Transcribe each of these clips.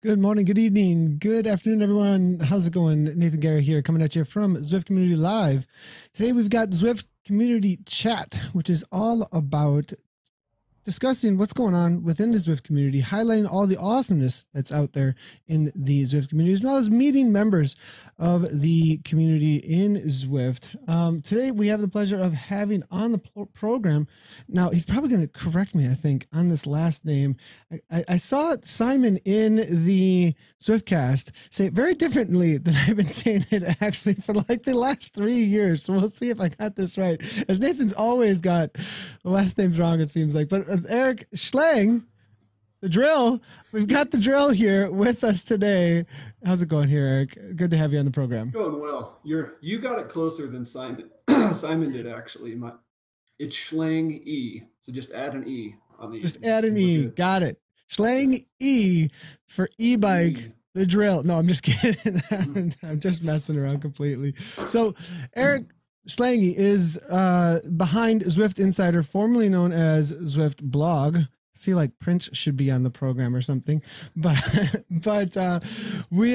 Good morning, good evening, good afternoon, everyone. How's it going? Nathan Gary here, coming at you from Zwift Community Live. Today we've got Zwift Community Chat, which is all about discussing what's going on within the Zwift community, highlighting all the awesomeness that's out there in the Zwift community, as well as meeting members of the community in Zwift. Today, we have the pleasure of having on the program. Now, he's probably going to correct me, I think, on this last name. I saw Simon in the Zwiftcast say it very differently than I've been saying it actually for like the last 3 years. So we'll see if I got this right. As Nathan's always got the last names wrong, it seems like. But Eric Schlang, the drill. We've got the drill here with us today. How's it going here, Eric? Good to have you on the program. Going well. You got it closer than Simon. Simon did actually. It's Schlang E. So just add an E on the Just add an E. Good. Got it. Schlang E for e-bike. The drill. No, I'm just kidding. I'm just messing around completely. So Eric Schlange is behind Zwift Insider, formerly known as Zwift Blog. I feel like Prince should be on the program or something, but we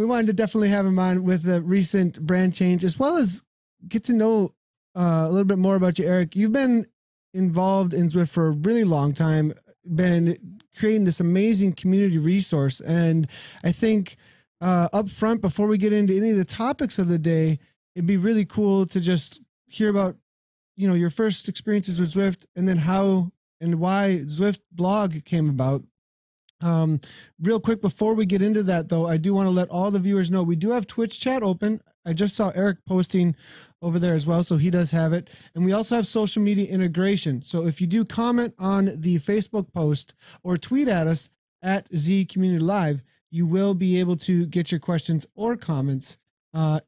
wanted to definitely have him on with the recent brand change, as well as get to know a little bit more about you, Eric. You've been involved in Zwift for a really long time, been creating this amazing community resource, and I think up front, before we get into any of the topics of the day, it'd be really cool to just hear about, your first experiences with Zwift, and then how and why Zwift Blog came about. Real quick, before we get into that, though, I do want to let all the viewers know we do have Twitch chat open. I just saw Eric posting over there as well, so he does have it. And we also have social media integration. So if you do comment on the Facebook post or tweet at us at Z Community Live, you will be able to get your questions or comments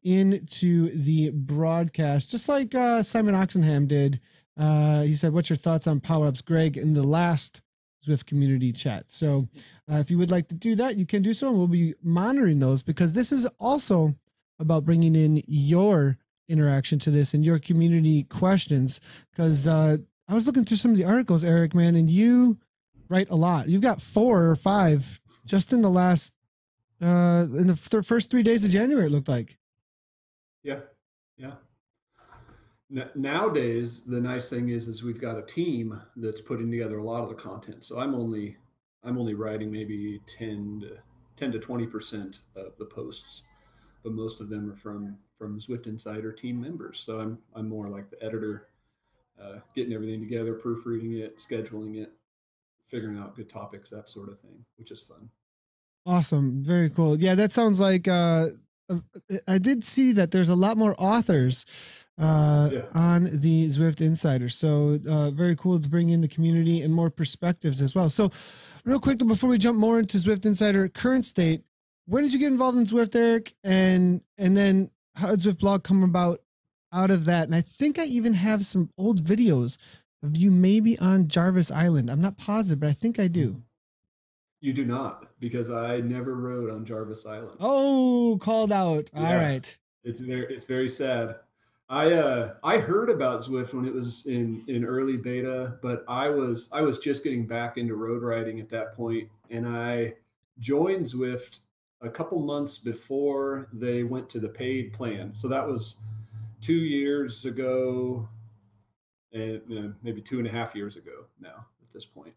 into the broadcast, just like Simon Oxenham did. He said, "What's your thoughts on power-ups, Greg?" in the last Zwift community chat. So if you would like to do that, you can do so, and we'll be monitoring those, because this is also about bringing in your interaction to this and your community questions. Because I was looking through some of the articles, Eric, man, and you write a lot. You've got 4 or 5 just in the last in the first 3 days of January, it looked like. Yeah. Nowadays, the nice thing is we've got a team that's putting together a lot of the content. So I'm only writing maybe 10 to 20% of the posts, but most of them are from Zwift Insider team members. So I'm more like the editor, getting everything together, proofreading it, scheduling it, figuring out good topics, that sort of thing, which is fun. Awesome. Very cool. Yeah, that sounds like I did see that there's a lot more authors on the Zwift Insider. So very cool to bring in the community and more perspectives as well. So real quick, before we jump more into Zwift Insider current state, when did you get involved in Zwift, Eric? And then how did Zwift Blog come about out of that? And I think I even have some old videos of you maybe on Jarvis Island. I'm not positive, but I think I do. You do not, because I never rode on Jarvis Island. Oh, called out. Yeah. All right. It's very sad. I heard about Zwift when it was in early beta, but I was just getting back into road riding at that point, and I joined Zwift a couple months before they went to the paid plan. So that was 2 years ago, and maybe 2.5 years ago now at this point.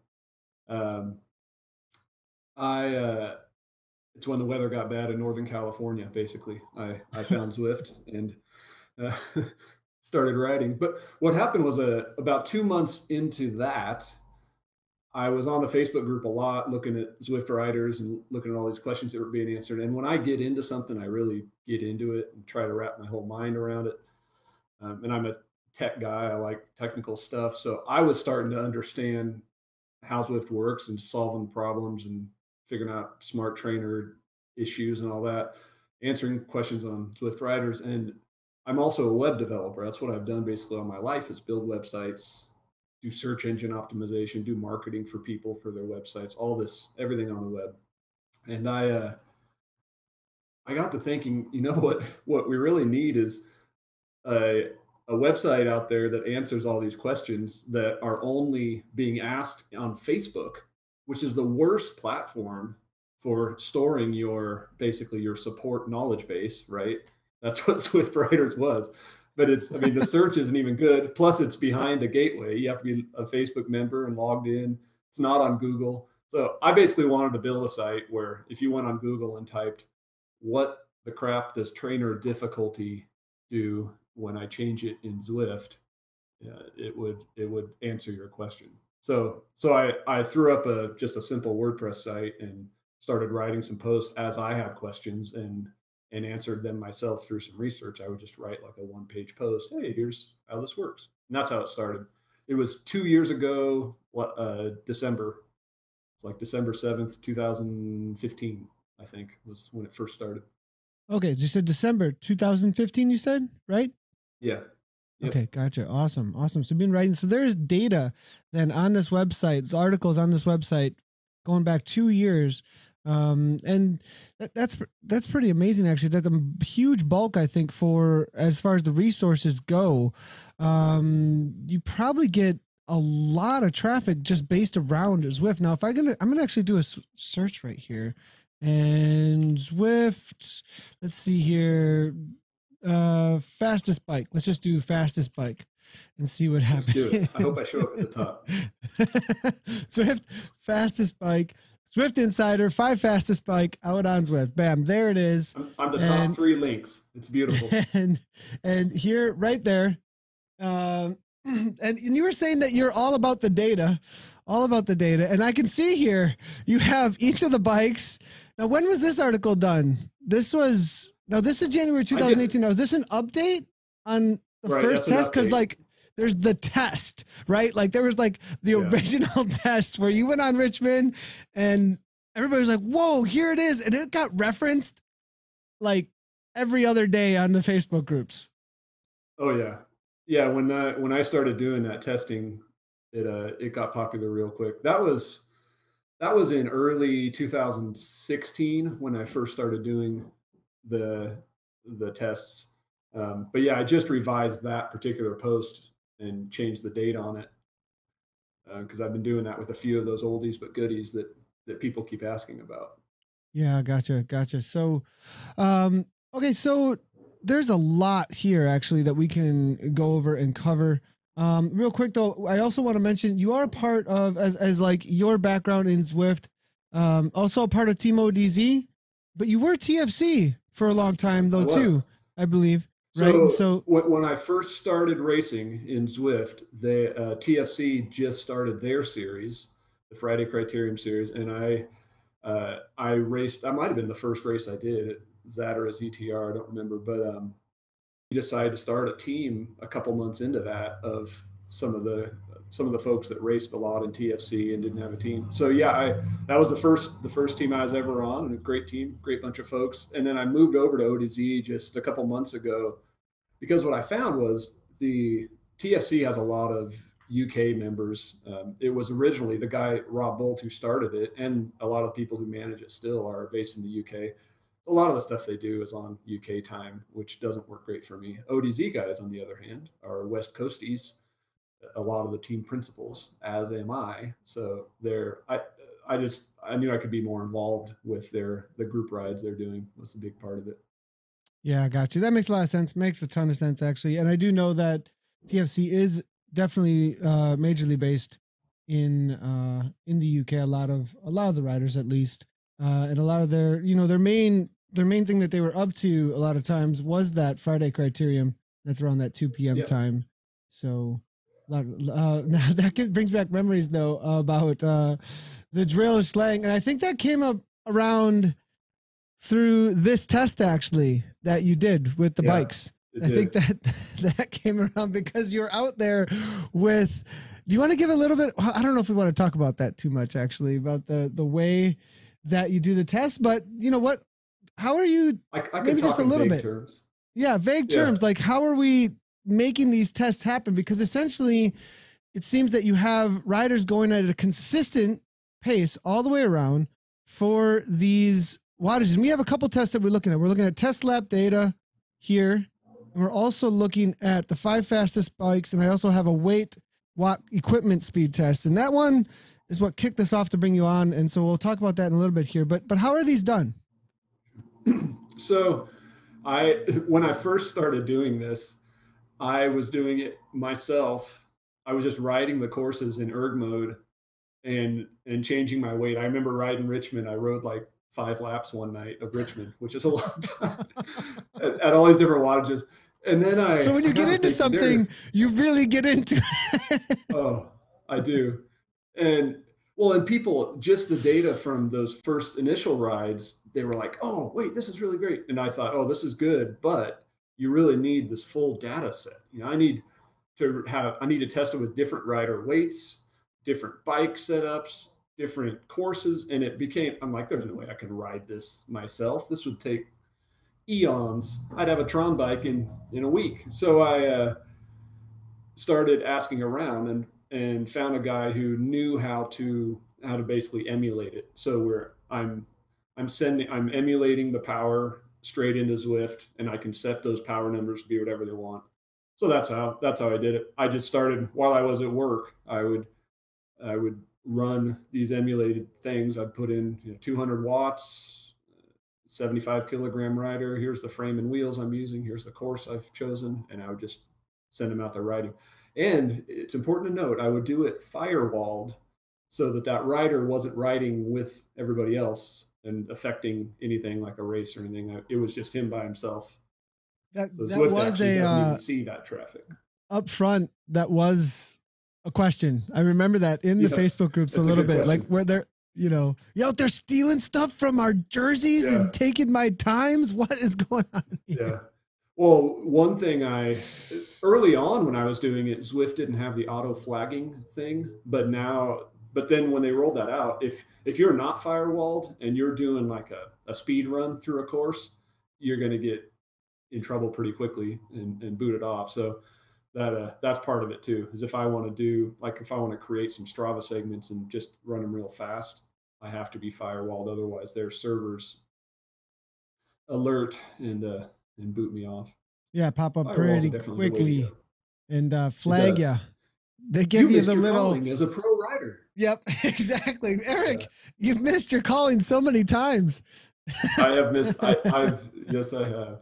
It's when the weather got bad in Northern California. Basically, I found Zwift and started riding. But what happened was about 2 months into that, I was on the Facebook group a lot, looking at Zwift riders and looking at all these questions that were being answered. And when I get into something, I really get into it and try to wrap my whole mind around it. And I'm a tech guy. I like technical stuff. So I was starting to understand how Zwift works and solving problems and figuring out smart trainer issues and all that, answering questions on Zwift riders. And I'm also a web developer. That's what I've done basically all my life, is build websites, do search engine optimization, do marketing for people for their websites, all this, everything on the web. And I got to thinking, what we really need is a website out there that answers all these questions that are only being asked on Facebook, which is the worst platform for storing basically your support knowledge base, right? That's what Zwift Riders was. But the search isn't even good. Plus, it's behind a gateway. You have to be a Facebook member and logged in. It's not on Google. So I basically wanted to build a site where if you went on Google and typed, what the crap does trainer difficulty do when I change it in Zwift, it would answer your question. So I threw up just a simple WordPress site and started writing some posts as I had questions and answered them myself through some research. I would just write like a one-page post. Hey, here's how this works. And that's how it started. It was 2 years ago, December. It's like December 7th, 2015, I think was when it first started. Okay. You said December 2015, you said, right? Yeah. Yep. Okay. Gotcha. Awesome. So you've been writing. So there's data then on this website, there's articles on this website going back 2 years. And that's pretty amazing, actually. That's a huge bulk, I think, for as far as the resources go. You probably get a lot of traffic just based around Zwift. Now, I'm gonna actually do a search right here, and Zwift. Let's see here. Fastest bike. Let's just do fastest bike and see what happens. Let's do it. I hope I show up at the top. Zwift fastest bike. Zwift Insider, 5 fastest bike out on Zwift. Bam, there it is. I'm the top 3 links. It's beautiful. And here, right there. And you were saying that you're all about the data. And I can see here you have each of the bikes. Now, when was this article done? This is January 2018. Now, is this an update on the first test? Because there's the test, right? Like there was like the original test where you went on Richmond and everybody was like, whoa, here it is. And it got referenced like every other day on the Facebook groups. Oh yeah. Yeah. When I started doing that testing, it got popular real quick. That was in early 2016 when I first started doing the tests. But yeah, I just revised that particular post and changed the date on it because I've been doing that with a few of those oldies but goodies that people keep asking about. Yeah, gotcha. So, okay, so there's a lot here actually that we can go over and cover. Real quick though, I also want to mention you are a part of as like your background in Zwift, also a part of Team ODZ, but you were TFC for a long time though too, I believe. Right. So when I first started racing in Zwift, the TFC just started their series, the Friday Criterium series, and I raced. I might have been the first race I did at Zatara's ETR. I don't remember, but we decided to start a team a couple months into that of some of the folks that raced a lot in TFC and didn't have a team. So yeah, that was the first team I was ever on, and a great team, great bunch of folks. And then I moved over to ODZ just a couple months ago because what I found was the TFC has a lot of UK members. It was originally the guy, Rob Bolt, who started it, and a lot of people who manage it still are based in the UK. A lot of the stuff they do is on UK time, which doesn't work great for me. ODZ guys, on the other hand, are West Coasties. A lot of the team principals, as am I. So I knew I could be more involved with the group rides they're doing. Was a big part of it. Yeah, I got you. That makes a lot of sense. Makes a ton of sense actually. And I do know that TFC is definitely majorly based in the UK. A lot of the riders, at least, and a lot of their main thing that they were up to a lot of times was that Friday Criterium. That's around that 2 p.m. time. So. Now that brings back memories though about the drill slang, and I think that came up around through this test actually that you did with the bikes. I think that came around because you're out there with. Do you want to give a little bit? I don't know if we want to talk about that too much actually about the way that you do the test, but you know what? How are you? I maybe just a little bit. Terms. Yeah, vague terms. Like how are we making these tests happen? Because essentially it seems that you have riders going at a consistent pace all the way around for these wattages. And we have a couple tests that we're looking at. We're looking at test lap data here. And we're also looking at the 5 fastest bikes. And I also have a watt equipment speed test. And that one is what kicked this off to bring you on. And so we'll talk about that in a little bit here, but how are these done? So when I first started doing this, I was doing it myself. I was just riding the courses in erg mode and changing my weight. I remember riding Richmond. I rode like 5 laps one night of Richmond, which is a long time at all these different wattages. And then so when you get into something, you really get into it. Oh, I do. And people, just the data from those first initial rides, they were like, oh, wait, this is really great. And I thought, oh, this is good, but you really need this full data set. I need to test it with different rider weights, different bike setups, different courses. And I'm like, there's no way I can ride this myself. This would take eons. I'd have a Tron bike in a week. So I started asking around and found a guy who knew how to basically emulate it. So I'm emulating the power straight into Zwift, and I can set those power numbers to be whatever they want. So that's how I did it. I just started while I was at work. I would run these emulated things. I'd put in 200 watts, 75 kilogram rider. Here's the frame and wheels I'm using. Here's the course I've chosen, and I would just send them out there riding. And it's important to note, I would do it firewalled so that rider wasn't riding with everybody else and affecting anything like a race or anything. It was just him by himself. That was doesn't even see that traffic. Up front, that was a question. I remember that in the Facebook groups a little bit, like where they're, you out there stealing stuff from our jerseys and taking my times. What is going on here? Yeah. Well, one thing early on when I was doing it, Zwift didn't have the auto flagging thing, but then when they rolled that out, if you're not firewalled and you're doing like a speed run through a course, you're going to get in trouble pretty quickly and boot it off. So that's part of it too, is if I want to create some Strava segments and just run them real fast, I have to be firewalled. Otherwise their servers alert and boot me off. Yeah, pop up pretty quickly and flag you. They give you the little as a pro rider. Yep, exactly. Eric, you've missed your calling so many times. I have missed. Yes, I have.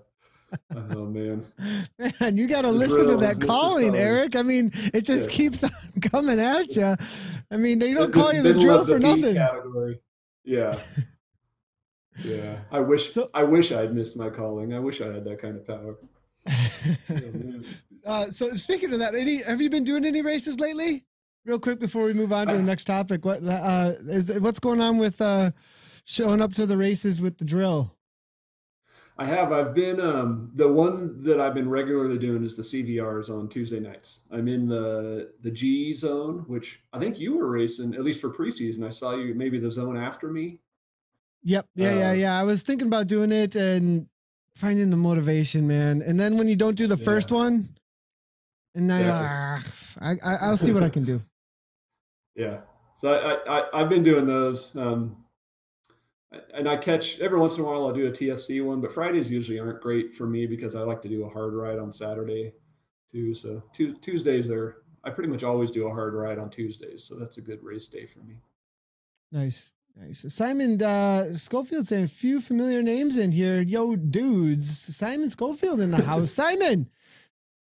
Oh man, you got to listen to that calling, Eric. I mean, it just keeps on coming at you. I mean, they don't call you the drill for nothing. Category. Yeah. Yeah, I wish I had missed my calling. I wish I had that kind of power. So speaking of that, have you been doing any races lately? Real quick before we move on to the next topic, what's going on with showing up to the races with the drill? I've been the one that I've been regularly doing is the CVRs on Tuesday nights. I'm in the G zone, which I think you were racing at least for preseason. I saw you maybe the zone after me. Yep. Yeah. I was thinking about doing it and finding the motivation, man. And then when you don't do the first one, and now I'll see what I can do. Yeah. So I've been doing those. And I catch every once in a while I'll do a TFC one, but Fridays usually aren't great for me because I like to do a hard ride on Saturday too. So Tuesdays I pretty much always do a hard ride on Tuesdays. So that's a good race day for me. Nice. Simon Schofield saying a few familiar names in here. Yo, dudes, Simon Schofield in the house. Simon,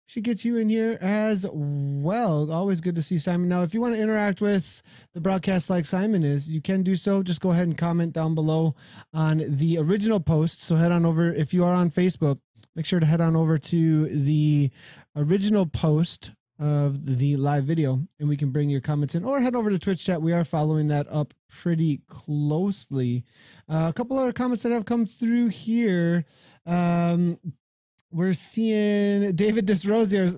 should get you in here as well. Always good to see Simon. Now, if you want to interact with the broadcast like Simon is, you can do so. Just go ahead and comment down below on the original post. So head on over. If you are on Facebook, make sure to head on over to the original post of the live video and we can bring your comments in, or head over to Twitch chat. We are following that up pretty closely. A couple other comments that have come through here. We're seeing David Disrosier,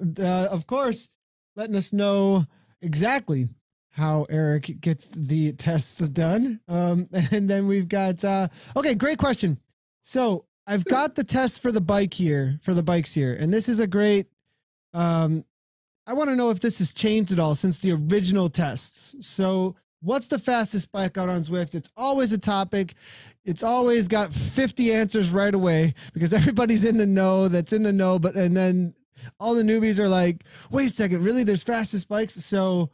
of course, letting us know exactly how Eric gets the tests done. And then we've got, okay, great question. So I've got the test for the bikes here, and this is a great, I want to know if this has changed at all since the original tests. So what's the fastest bike out on Zwift? It's always a topic. It's always got 50 answers right away because everybody's in the know that's in the know. And then all the newbies are like, wait a second, really? There's fastest bikes? So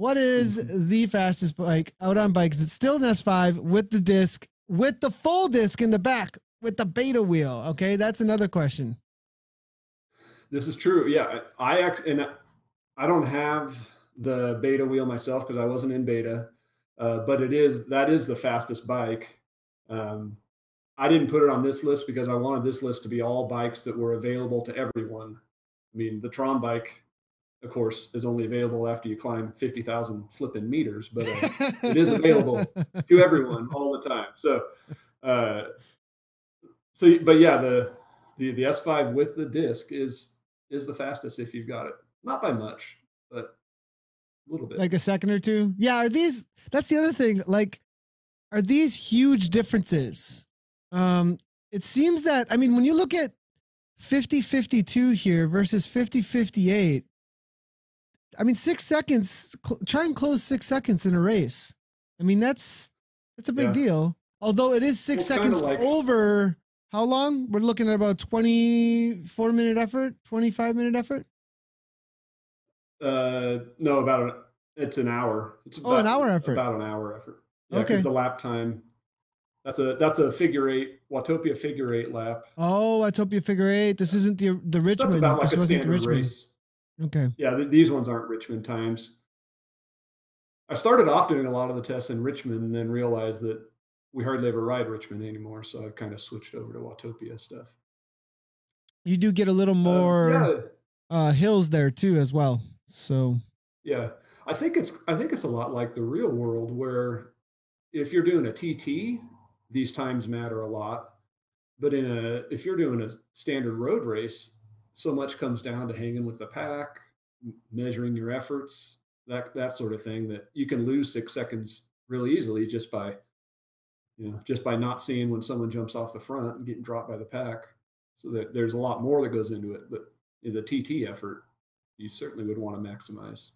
What is the fastest bike out on bikes? It's still an S5 with the disc, with the full disc in the back, with the beta wheel. Okay, that's another question. This is true. Yeah, I don't have the beta wheel myself because I wasn't in beta, but that is the fastest bike. I didn't put it on this list because I wanted this list to be all bikes that were available to everyone. I mean, the Tron bike, of course, is only available after you climb 50,000 flipping meters, but it is available to everyone all the time. But yeah, the S5 with the disc is the fastest if you've got it. Not by much, but a little bit. Like a second or two. Yeah. That's the other thing. Like, are these huge differences? It seems that, I mean, when you look at 50-52 here versus 50-58, I mean, 6 seconds, try and close 6 seconds in a race. I mean, that's a big deal. Although it is 6 seconds over how long? We're looking at about 24-minute effort, 25-minute effort. No, it's an hour. It's about, an hour effort. About an hour effort. Yeah, because the lap time. That's a figure eight, Watopia figure eight lap. Oh, Watopia figure eight. This isn't the Richmond. That's about like a standard race. Okay. Yeah, these ones aren't Richmond times. I started off doing a lot of the tests in Richmond and then realized that we hardly ever ride Richmond anymore. So I kind of switched over to Watopia stuff. You do get a little more hills there too, as well. So yeah, I think it's a lot like the real world where if you're doing a TT, these times matter a lot. But if you're doing a standard road race, so much comes down to hanging with the pack, measuring your efforts, that sort of thing, that you can lose 6 seconds really easily just by not seeing when someone jumps off the front and getting dropped by the pack. So that there's a lot more that goes into it. But in the TT effort, you certainly would want to maximize.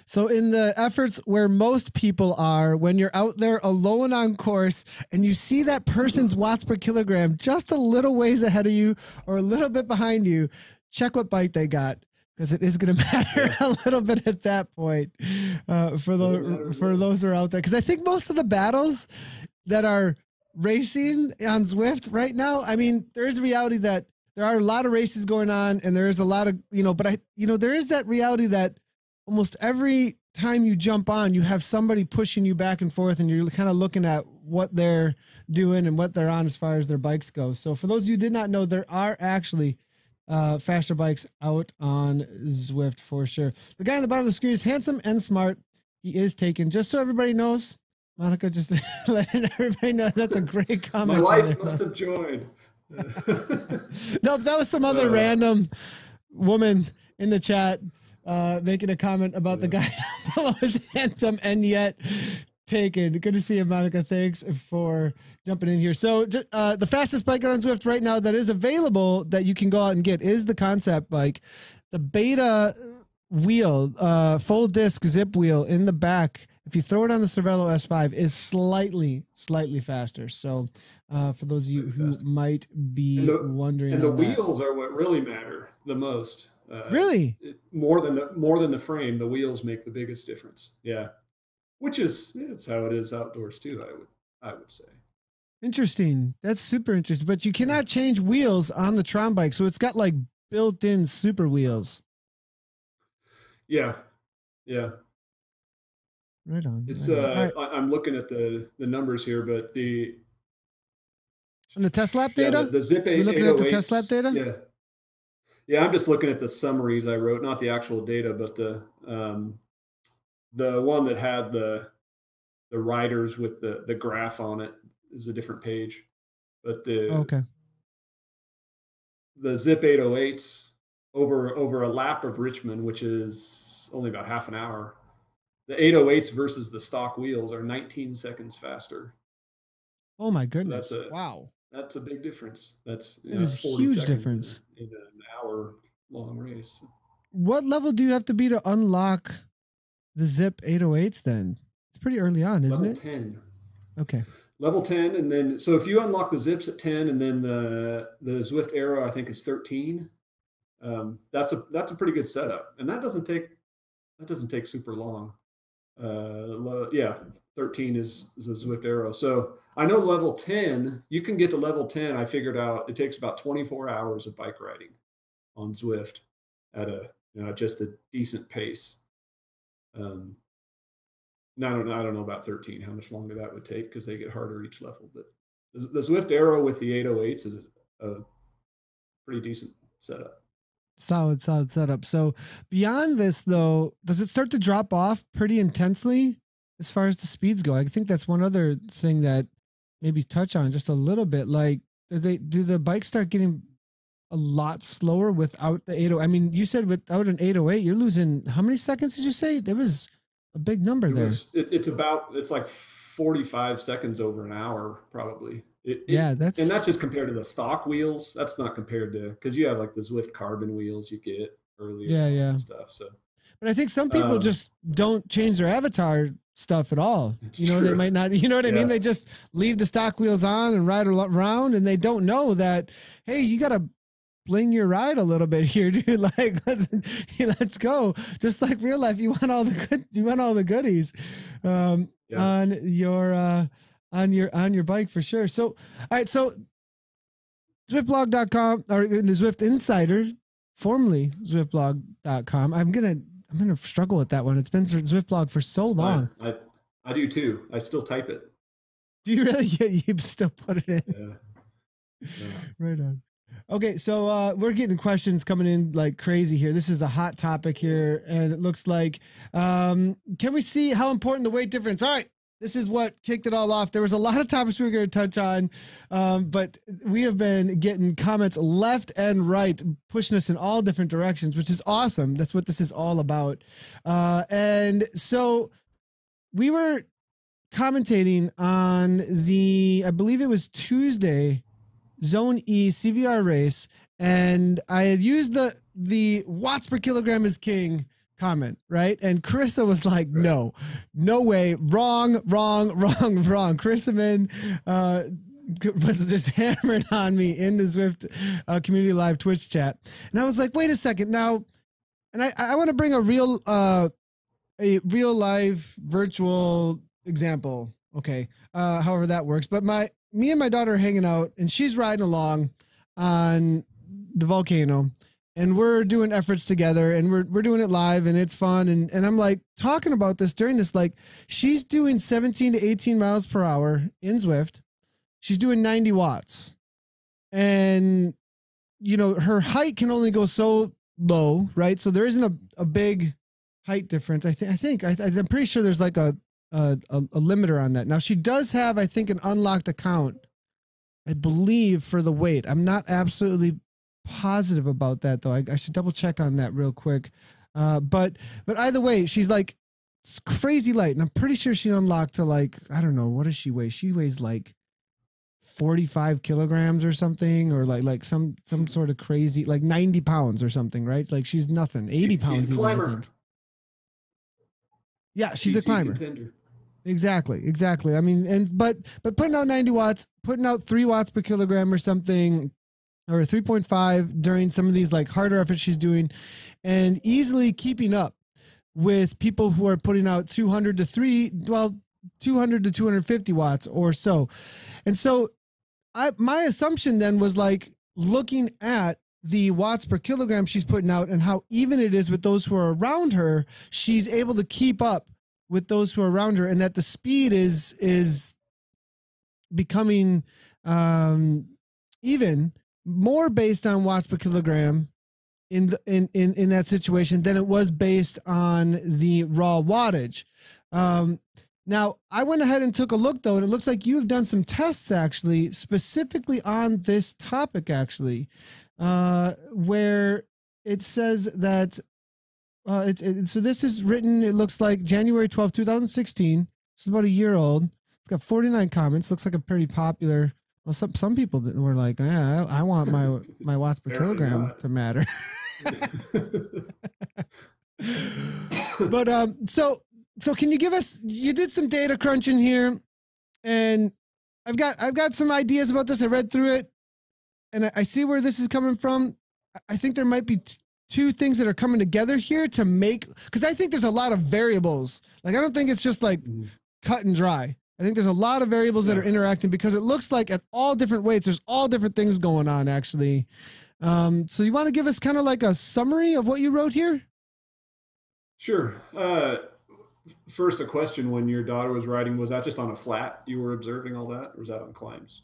So in the efforts where most people are, when you're out there alone on course and you see that person's watts per kilogram just a little ways ahead of you or a little bit behind you, check what bike they got, because it is going to matter a little bit at that point for those who are out there. Because I think most of the battles that are racing on Zwift right now, I mean, there is a reality that there are a lot of races going on and there is a lot of, but there is that reality that almost every time you jump on, you have somebody pushing you back and forth, and you're kind of looking at what they're doing and what they're on as far as their bikes go. So for those of you who did not know, there are actually faster bikes out on Zwift for sure. The guy on the bottom of the screen is handsome and smart. He is taken, just so everybody knows. Monica, just letting everybody know, that's a great comment. My wife must have joined. No, that was some other random woman in the chat making a comment about the guy below is handsome and yet taken. Good to see you, Monica. Thanks for jumping in here. So the fastest bike on Zwift right now that is available that you can go out and get is the concept bike. The beta wheel, full disc zip wheel in the back, if you throw it on the Cervelo S5, is slightly faster. So for those of you who might be wondering, and the wheels are what really matter the most. Really? More than the frame, the wheels make the biggest difference. Yeah. Which is, it's how it is outdoors too, I would say. Interesting. That's super interesting. But you cannot change wheels on the Tron bike, so it's got like built-in super wheels. Yeah. Yeah. Right on. It's right. I'm looking at the numbers here, but and the test lap data? The Zip 8. You're looking at the test lap data? Yeah. Yeah, I'm just looking at the summaries I wrote, not the actual data, but the one that had the riders with the graph on it is a different page. But the Zip 808s over a lap of Richmond, which is only about half an hour, the 808s versus the stock wheels are 19 seconds faster. Oh my goodness! Wow, that's a big difference. It is a huge difference in an hour-long race. What level do you have to be to unlock the Zip 808s then? It's pretty early on, isn't it? Level 10. Okay. Level 10, and then so if you unlock the Zips at 10, and then the Zwift Aero I think is 13. That's a pretty good setup, and that doesn't take super long. Yeah, 13 is a Zwift Arrow. So I know level 10, you can get to level 10. I figured out it takes about 24 hours of bike riding on Zwift at just a decent pace. I don't know about 13, how much longer that would take because they get harder each level. But the Zwift Arrow with the 808s is a pretty decent setup. Solid setup. So beyond this, though, does it start to drop off pretty intensely as far as the speeds go? I think that's one other thing that maybe touch on just a little bit. Like, do the bikes start getting a lot slower without the 808? I mean, you said without an 808, you're losing how many seconds did you say? There was a big number there. It's like 45 seconds over an hour, probably. And that's just compared to the stock wheels. That's not compared to, because you have like the Zwift carbon wheels you get earlier. And stuff. So, but I think some people just don't change their avatar stuff at all. They might not. You know what I mean? They just leave the stock wheels on and ride around, and they don't know that. Hey, you got to bling your ride a little bit here, dude. Like, let's go. Just like real life, you want all the goodies on your bike for sure. So, all right. So Zwiftblog.com or the Zwift Insider, formerly Zwiftblog.com. I'm going to struggle with that one. It's been Zwiftblog for so long. I do too. I still type it. Do you really? Yeah, you still put it in. Yeah. Right on. Okay, so we're getting questions coming in like crazy here. This is a hot topic here, and it looks like, can we see how important the weight difference? All right, this is what kicked it all off. There was a lot of topics we were going to touch on, but we have been getting comments left and right, pushing us in all different directions, which is awesome. That's what this is all about. And so we were commentating on I believe it was Tuesday, Zone E CVR race, and I had used the watts per kilogram is king comment, right? And Carissa was like, no way, wrong. Carissa was just hammering on me in the Zwift community live Twitch chat. And I was like, wait a second now. And I want to bring a real live virtual example. Okay. However that works. But me and my daughter are hanging out, and she's riding along on the volcano, and we're doing efforts together, and we're doing it live, and it's fun. And I'm like talking about this during this, like she's doing 17 to 18 miles per hour in Zwift. She's doing 90 watts, and her height can only go so low, right? So there isn't a big height difference. I'm pretty sure there's like a limiter on that. Now she does have, I think, an unlocked account, I believe, for the weight. I'm not absolutely positive about that though. I should double check on that real quick. But either way, she's like, it's crazy light, and I'm pretty sure she unlocked to like, I don't know, what does she weigh? She weighs like 45 kilograms or something, or like some sort of crazy, like 90 pounds or something, right? Like she's nothing, 80 pounds. She's a climber. Yeah, she's a climber. Contender. Exactly. I mean, but putting out 90 watts, putting out 3 watts per kilogram or something, or 3.5 during some of these like harder efforts she's doing, and easily keeping up with people who are putting out 200 to 250 watts or so. And so my assumption then was like looking at the watts per kilogram she's putting out and how even it is with those who are around her, she's able to keep up with those who are around her, and that the speed is becoming even more based on watts per kilogram in that situation than it was based on the raw wattage. Now, I went ahead and took a look, though, and it looks like you've done some tests, actually, specifically on this topic, actually, where it says that, so this is written, it looks like January 12th, 2016. This is about a year old. It's got 49 comments. Looks like a pretty popular, well, some people were like, yeah, I want my watts per kilogram to matter. But, so can you give us, you did some data crunching here, and I've got some ideas about this. I read through it, and I see where this is coming from. I think there might be two things that are coming together here to make, because I think there's a lot of variables. Like, I don't think it's just like cut and dry. I think there's a lot of variables that are interacting, because it looks like at all different weights, there's all different things going on, actually. So you want to give us kind of like a summary of what you wrote here? Sure. First, a question: when your daughter was riding, was that just on a flat? You were observing all that, or was that on climbs?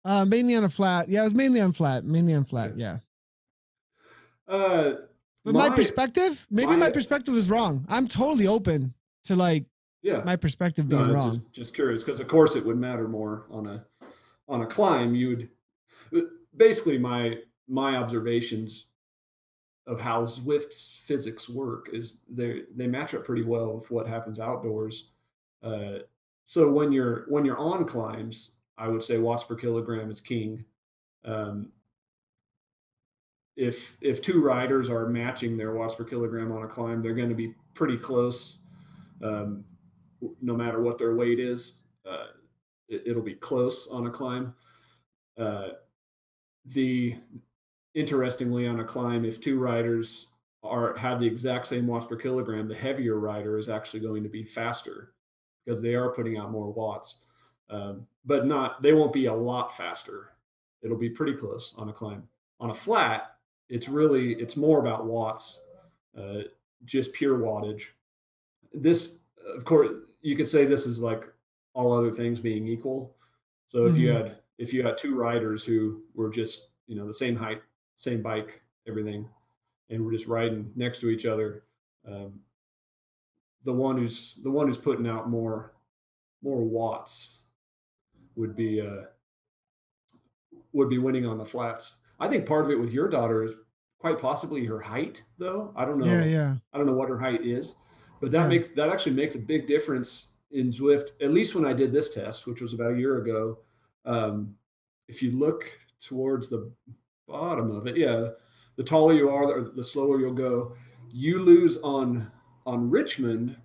Mainly on a flat. Yeah, it was mainly on flat. Mainly on flat. Okay. Yeah. Uh, But my perspective, maybe my perspective is wrong. I'm totally open to like yeah, my perspective being wrong. Just curious, because of course it would matter more on a climb. You would basically my observations of how Zwift's physics work is they match up pretty well with what happens outdoors. So when you're on climbs, I would say watts per kilogram is king. Um, if two riders are matching their watts per kilogram on a climb, they're going to be pretty close, um, no matter what their weight is. It'll be close on a climb. The Interestingly, on a climb, if two riders have the exact same watts per kilogram, the heavier rider is actually going to be faster because they are putting out more watts. But they won't be a lot faster. It'll be pretty close on a climb. On a flat, it's more about watts, just pure wattage. This, of course, you could say this is like all other things being equal. So if you had two riders who were just, the same height, same bike, everything, and we're just riding next to each other, the one who's putting out more watts would be winning on the flats. I think part of it with your daughter is quite possibly her height, though. I don't know. Yeah. I don't know what her height is, but that actually makes a big difference in Zwift. At least when I did this test, which was about a year ago. If you look towards the bottom of it, the taller you are, the slower you'll go. You lose on Richmond.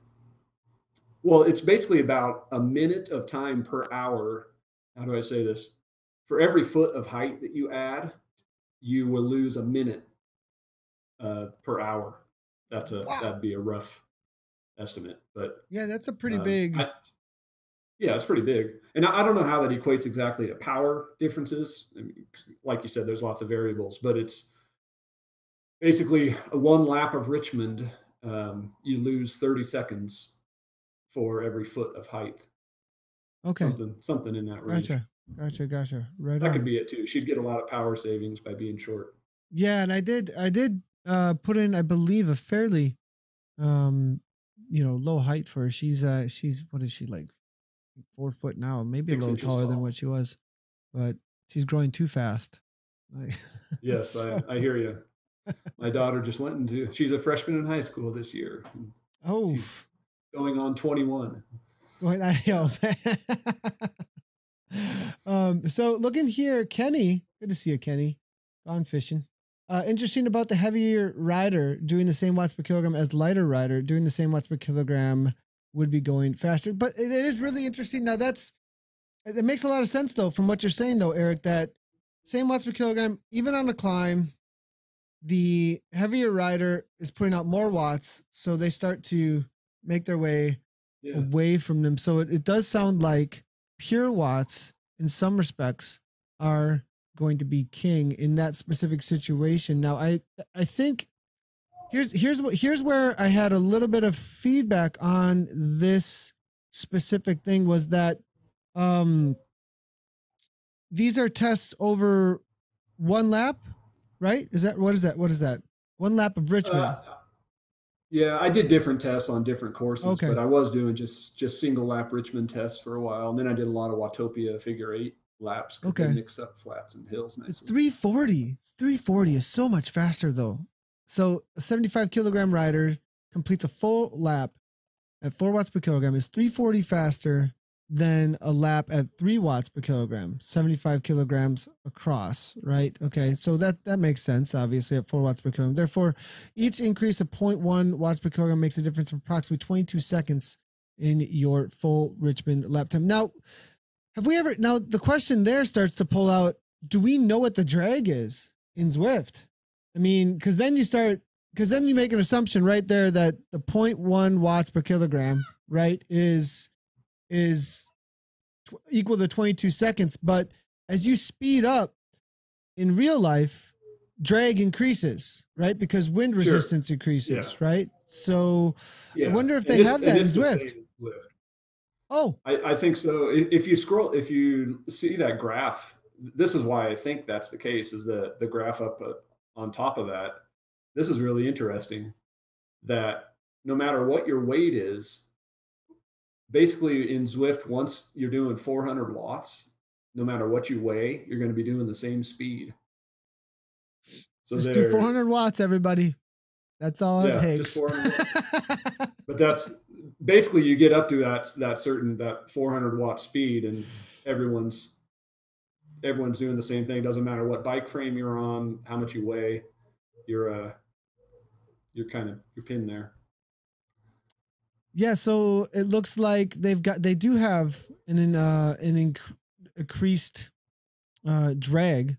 Well, it's basically about a minute of time per hour. How do I say this? For every foot of height that you add, you will lose a minute per hour. That'd be a rough estimate, but yeah, that's a pretty big. It's pretty big, and I don't know how that equates exactly to power differences. I mean, like you said, there's lots of variables, but it's basically a one lap of Richmond. You lose 30 seconds for every foot of height. Okay, something in that range. Gotcha. Right. That could be it too. She'd get a lot of power savings by being short. Yeah, and I did put in, I believe, a fairly low height for her. She's what is she, like 4 foot now, maybe a little taller than what she was, but she's growing too fast. Yes, so. I hear you. My daughter just she's a freshman in high school this year. Oh, she's going on 21. So looking here, Kenny, good to see you, Kenny. Gone fishing. Interesting about the heavier rider doing the same watts per kilogram as lighter rider doing the same watts per kilogram would be going faster. But it is really interesting. Now it makes a lot of sense though, from what you're saying though, Eric, that same watts per kilogram, even on a climb, the heavier rider is putting out more watts. So they start to make their way away from them. So it does sound like pure watts in some respects are going to be king in that specific situation. Now, I think here's where I had a little bit of feedback on this specific thing was that these are tests over one lap, right? What is that? One lap of Richmond. Yeah, I did different tests on different courses, but I was doing just single lap Richmond tests for a while, and then I did a lot of Watopia figure 8 laps because they mixed up flats and hills nicely. It's 340. 340 is so much faster though. So a 75 kilogram rider completes a full lap at 4 watts per kilogram is 340 faster than a lap at 3 watts per kilogram, 75 kilograms across, right? Okay, so that makes sense, obviously, at 4 watts per kilogram. Therefore, each increase of 0.1 watts per kilogram makes a difference of approximately 22 seconds in your full Richmond lap time. Now, the question there starts to pull out, do we know what the drag is in Zwift? I mean, because then you start because then you make an assumption right there that the 0.1 watts per kilogram, right, is equal to 22 seconds. But as you speed up in real life, drag increases, right? Because wind resistance increases, right? So I wonder if they have that in Zwift. Oh, I think so. If you see that graph, this is why I think that's the case, is the graph up on top of that. This is really interesting, that no matter what your weight is, basically in Zwift, once you're doing 400 watts, no matter what you weigh, you're going to be doing the same speed. So just do 400 watts, everybody. That's all it takes. Just 400. But that's basically, you get up to that 400 watt speed, and everyone's doing the same thing. Doesn't matter what bike frame you're on, how much you weigh, you're pinned there. Yeah, so it looks like they do have an increased drag.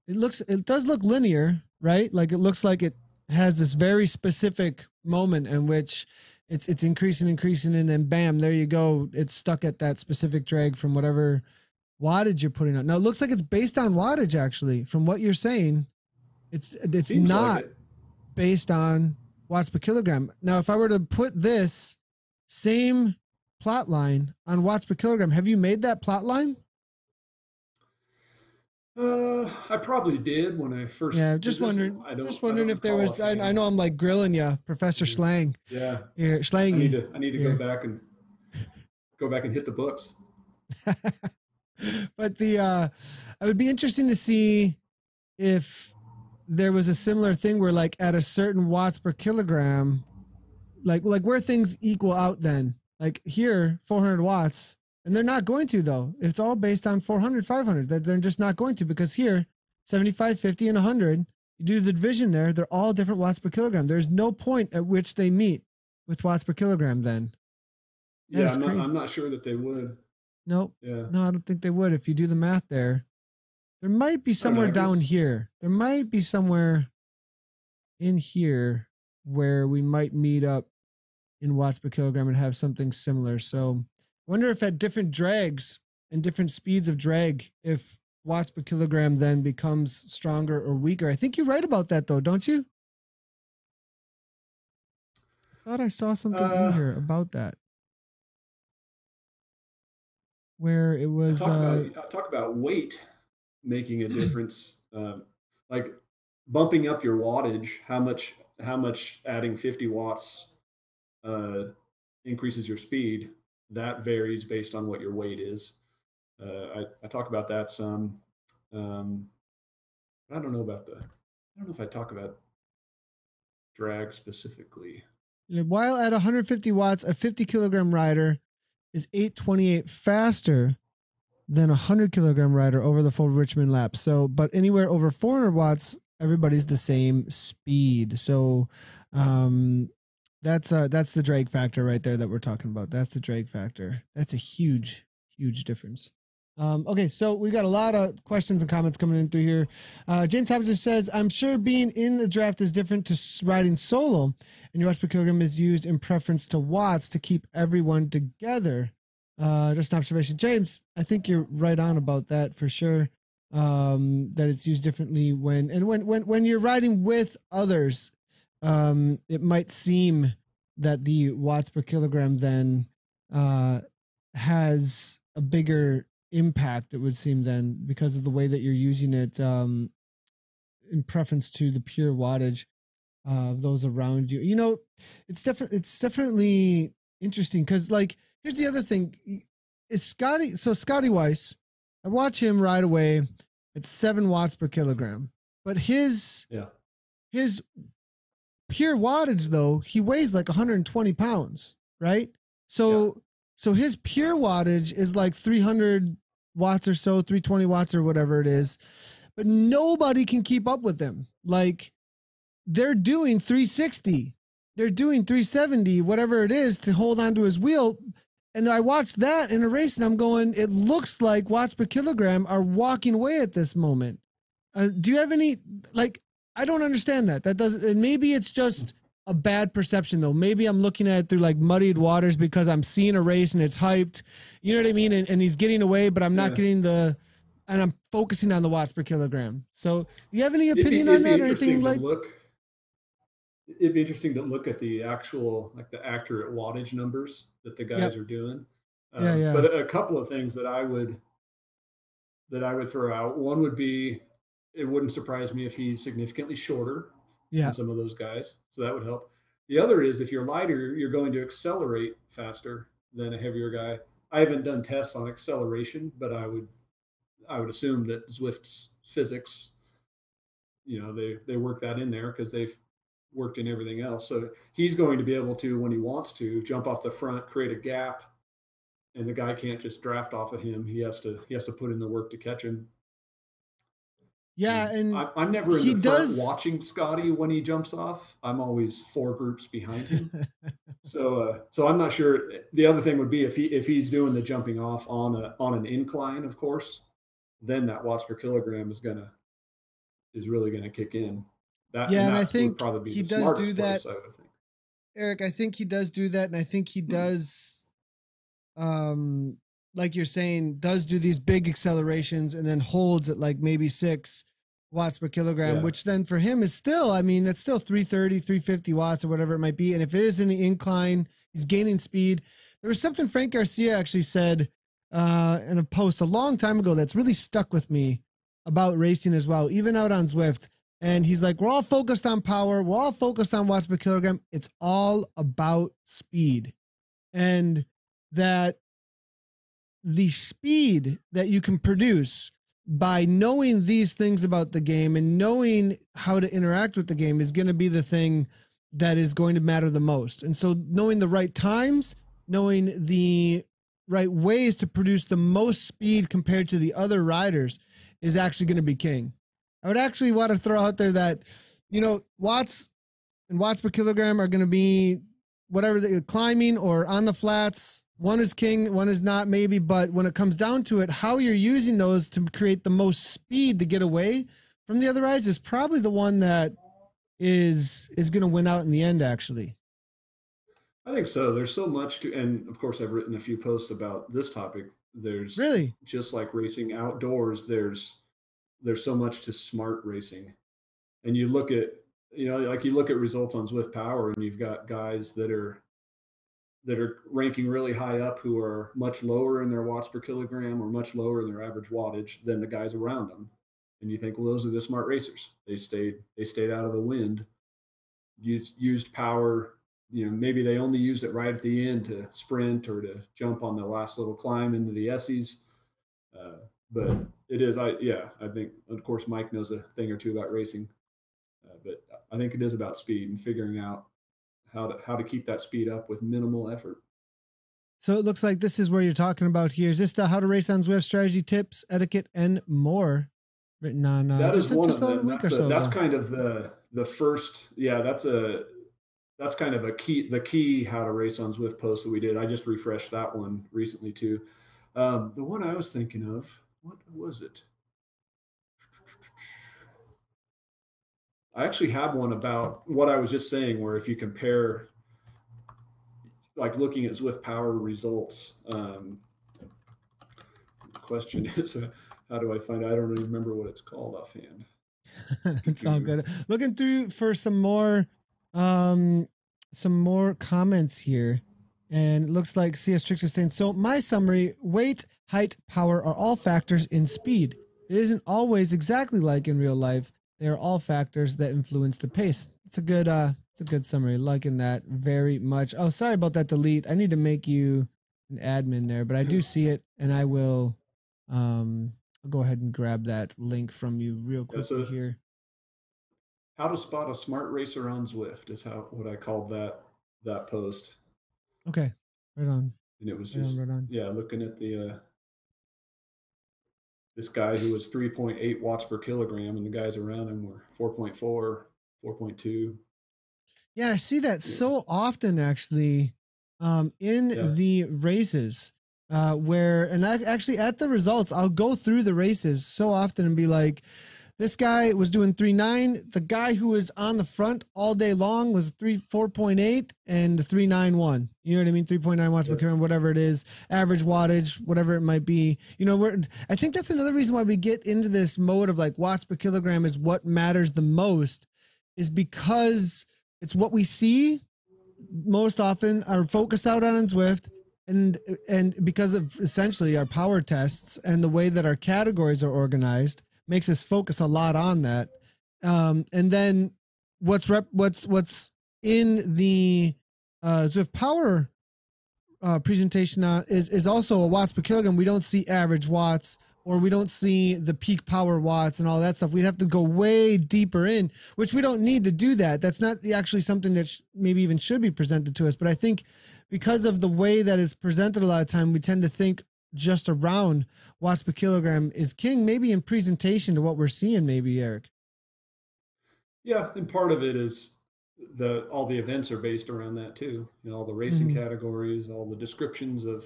It does look linear, right? Like it looks like it has this very specific moment in which it's increasing, and then bam, there you go. It's stuck at that specific drag from whatever wattage you're putting on. Now it looks like it's based on wattage, actually. From what you're saying, it's not based on watts per kilogram. Now, if I were to put this same plot line on watts per kilogram, have you made that plot line? I probably did when I first. Yeah, just wondering if there was. I know I'm like grilling you, Professor Slang. Yeah, here, Slangy. I need to go back and hit the books. But it would be interesting to see if there was a similar thing where, like, at a certain watts per kilogram, like where things equal out. Then, like here, 400 watts. And they're not going to, though. It's all based on 400, 500. That they're just not going to, because here, 75, 50, and 100, you do the division there, they're all different watts per kilogram. There's no point at which they meet with watts per kilogram then. I'm not sure that they would. Nope. Yeah. No, I don't think they would if you do the math there. There might be somewhere down here. There might be somewhere in here where we might meet up in watts per kilogram and have something similar. So wonder if at different drags and different speeds of drag, if watts per kilogram then becomes stronger or weaker. I think you're right about that, though, don't you? I thought I saw something in here about that, where it was talk about weight making a difference, like bumping up your wattage. How much adding 50 watts increases your speed. That varies based on what your weight is. I talk about that some. I don't know if I talk about drag specifically. While at 150 watts, a 50 kilogram rider is 828 faster than a 100 kilogram rider over the full Richmond lap. So, but anywhere over 400 watts, everybody's the same speed. So, that's the drag factor right there that we're talking about. That's the drag factor. That's a huge, huge difference. Okay, so we got a lot of questions and comments coming in through here. James Thompson says, I'm sure being in the draft is different to riding solo, and your watts per kilogram is used in preference to watts to keep everyone together. Just an observation. James, I think you're right on about that for sure. That it's used differently when you're riding with others. It might seem that the watts per kilogram then has a bigger impact, it would seem then, because of the way that you're using it in preference to the pure wattage of those around you. You know, it's definitely interesting because, like, here's the other thing. Is Scotty Weiss, I watch him ride away at 7 watts per kilogram, but his pure wattage, though, he weighs like 120 pounds, right? So his pure wattage is like 300 watts or so, 320 watts or whatever it is, but nobody can keep up with him. Like, they're doing 360, they're doing 370, whatever it is, to hold onto his wheel. And I watched that in a race and I'm going, it looks like watts per kilogram are walking away at this moment. Do you have any, like, I don't understand that. That doesn't, and maybe it's just a bad perception though. Maybe I'm looking at it through like muddied waters because I'm seeing a race and it's hyped. You know what I mean? And he's getting away, but I'm not getting and I'm focusing on the watts per kilogram. So, do you have any opinion on that or anything like? It'd be interesting to look at the actual, like the accurate wattage numbers that the guys are doing. Yeah. But a couple of things that I would throw out. One would be, it wouldn't surprise me if he's significantly shorter than some of those guys. So that would help. The other is if you're lighter, you're going to accelerate faster than a heavier guy. I haven't done tests on acceleration, but I would assume that Zwift's physics, they work that in there because they've worked in everything else. So he's going to be able to, when he wants to, jump off the front, create a gap, and the guy can't just draft off of him. He has to put in the work to catch him. Yeah, and I'm never in the front watching Scotty when he jumps off. I'm always 4 groups behind him. So I'm not sure. The other thing would be if he's doing the jumping off on an incline, of course, then that watts per kilogram is really gonna kick in. And I think probably be he the does do that. place, I would think. Eric, I think he does do that, and I think he does, like you're saying, does do these big accelerations and then holds at like maybe 6 watts per kilogram, which then for him is still, I mean, that's still 330, 350 watts or whatever it might be. And if it is in the incline, he's gaining speed. There was something Frank Garcia actually said in a post a long time ago that's really stuck with me about racing as well, even out on Zwift. And he's like, we're all focused on power. We're all focused on watts per kilogram. It's all about speed. And that the speed that you can produce by knowing these things about the game and knowing how to interact with the game is going to be the thing that is going to matter the most. And so knowing the right times, knowing the right ways to produce the most speed compared to the other riders is actually going to be king. I would actually want to throw out there that, watts and watts per kilogram are going to be whatever climbing or on the flats. One is king, one is not maybe, but when it comes down to it, how you're using those to create the most speed to get away from the other riders is probably the one that is going to win out in the end, actually. I think so. There's so much to, and of course I've written a few posts about this topic. There's really, just like racing outdoors, there's so much to smart racing. And you look at, you look at results on Zwift Power and you've got guys that are ranking really high up who are much lower in their watts per kilogram or much lower in their average wattage than the guys around them. And you think, well, those are the smart racers. They stayed out of the wind, used power. Maybe they only used it right at the end to sprint or to jump on the last little climb into the Essies. But it is, I think, of course, Mike knows a thing or two about racing, but I think it is about speed and figuring out how to keep that speed up with minimal effort. So it looks like this is where you're talking about here. Is this the How to Race on Zwift strategy, tips, etiquette, and more written on that is one of them. That's ago. Kind of the first. Yeah, that's kind of the key How to Race on Zwift post that we did. I just refreshed that one recently too. The one I was thinking of, what was it? I actually have one about what I was just saying, where if you compare, like looking at Zwift Power results, the question is, how do I find it? I don't really remember what it's called offhand. It's all good. Looking through for some more comments here. And it looks like CS Tricks is saying, so my summary, weight, height, power are all factors in speed. It isn't always exactly like in real life. They are all factors that influence the pace. It's a good summary. Liking that very much. Oh, sorry about that delete. I need to make you an admin there, but I do see it, and I will I'll go ahead and grab that link from you real quickly here. How to spot a smart racer on Zwift is what I called that post. Okay, right on. And it was just right on. Looking at the this guy who was 3.8 watts per kilogram, and the guys around him were 4.4, 4.2. Yeah, I see that so often actually in the races and actually at the results, I'll go through the races so often and be like, This guy was doing 3.9. The guy who was on the front all day long was 4.8 and 3.91. You know what I mean? 3.9 watts per kilogram, whatever it is, average wattage, whatever it might be. You know, I think that's another reason why we get into this mode of like watts per kilogram is what matters the most, is because it's what we see most often, are focused out on Zwift, and because of essentially our power tests and the way that our categories are organized makes us focus a lot on that. And then what's in the Zwift power presentation is also a watts per kilogram. We don't see average watts, or we don't see the peak power watts and all that stuff. We'd have to go way deeper in, which we don't need to do that. That's not actually something that maybe even should be presented to us. But I think because of the way that it's presented a lot of time, we tend to think just around watts per kilogram is king, maybe in presentation to what we're seeing, maybe, Eric. Yeah, and part of it is all the events are based around that too. You know, all the racing categories, all the descriptions of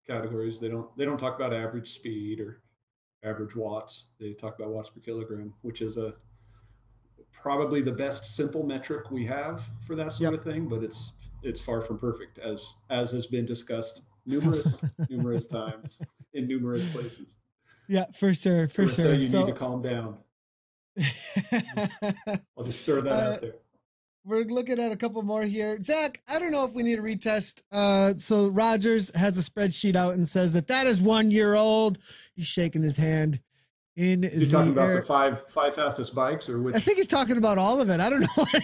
categories. They don't talk about average speed or average watts. They talk about watts per kilogram, which is probably the best simple metric we have for that sort of thing, but it's far from perfect, as has been discussed numerous times in numerous places. Yeah, for sure. You need to calm down. I'll just throw that out there. We're looking at a couple more here. Zach, I don't know if we need to retest. So Rogers has a spreadsheet out and says that is 1 year old. He's shaking his hand. Is he talking about the five fastest bikes, or which? I think he's talking about all of it. I don't know what I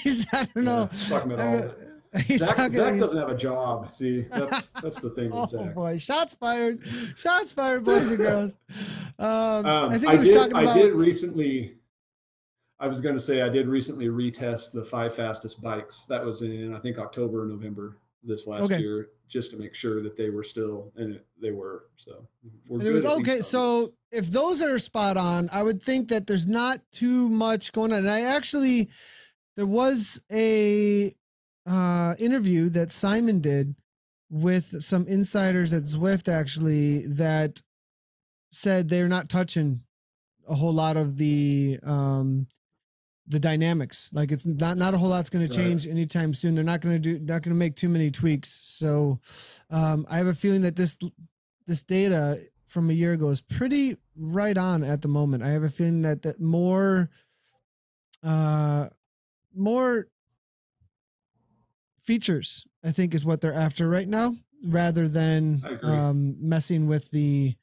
don't know. He's talking about all of it. Zach doesn't have a job. See, that's the thing with Zach. Oh boy, shots fired, boys and girls. I think he was talking about. I was going to say I did recently retest the 5 fastest bikes. That was in, I think, October or November this last year, just to make sure that they were still, and they were. So we're good. Okay. So if those are spot on, I would think that there's not too much going on. And there was a interview that Simon did with some insiders at Zwift, actually, that said they're not touching a whole lot of the dynamics. Like, it's not a whole lot's going to change anytime soon. They're not going to make too many tweaks. So I have a feeling that this data from a year ago is pretty right on at the moment. I have a feeling that more features, I think, is what they're after right now, rather than messing with the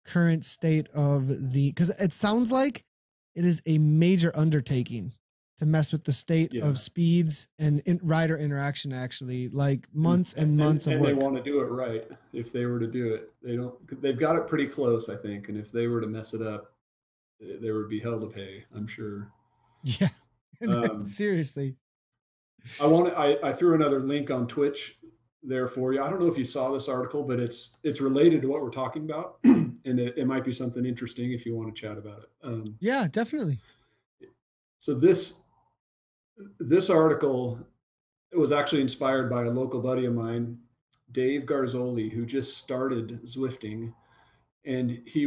current state of because it sounds like it is a major undertaking to mess with the state of speeds and rider interaction, actually, like months and months of work. And they want to do it right. If they were to do it, they've got it pretty close, I think. And if they were to mess it up, there would be hell to pay, I'm sure. Yeah. Seriously. I threw another link on Twitch there for you. I don't know if you saw this article, but it's related to what we're talking about, and it might be something interesting if you want to chat about it. Yeah, definitely. So this article, it was actually inspired by a local buddy of mine, Dave Garzoli, who just started Zwifting, and he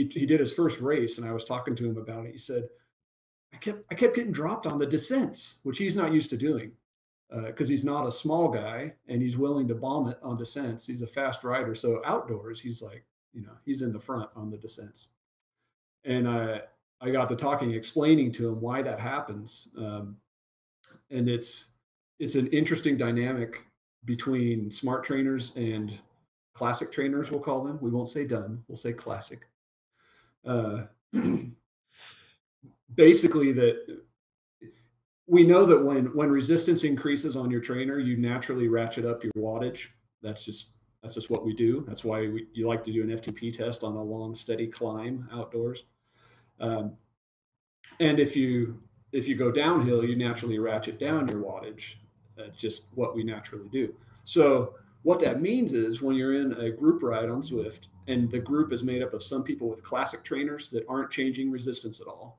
did his first race, and I was talking to him about it. He said, I kept getting dropped on the descents, which he's not used to doing, because he's not a small guy and he's willing to bomb it on descents. He's a fast rider. So outdoors, he's like, he's in the front on the descents. And I got to talking, explaining to him why that happens. And it's an interesting dynamic between smart trainers and classic trainers, we'll call them. We won't say done, we'll say classic. Basically, that we know that when resistance increases on your trainer, you naturally ratchet up your wattage. That's just what we do. That's why you like to do an FTP test on a long, steady climb outdoors. And if you go downhill, you naturally ratchet down your wattage. That's just what we naturally do. So what that means is when you're in a group ride on Zwift, and the group is made up of some people with classic trainers that aren't changing resistance at all,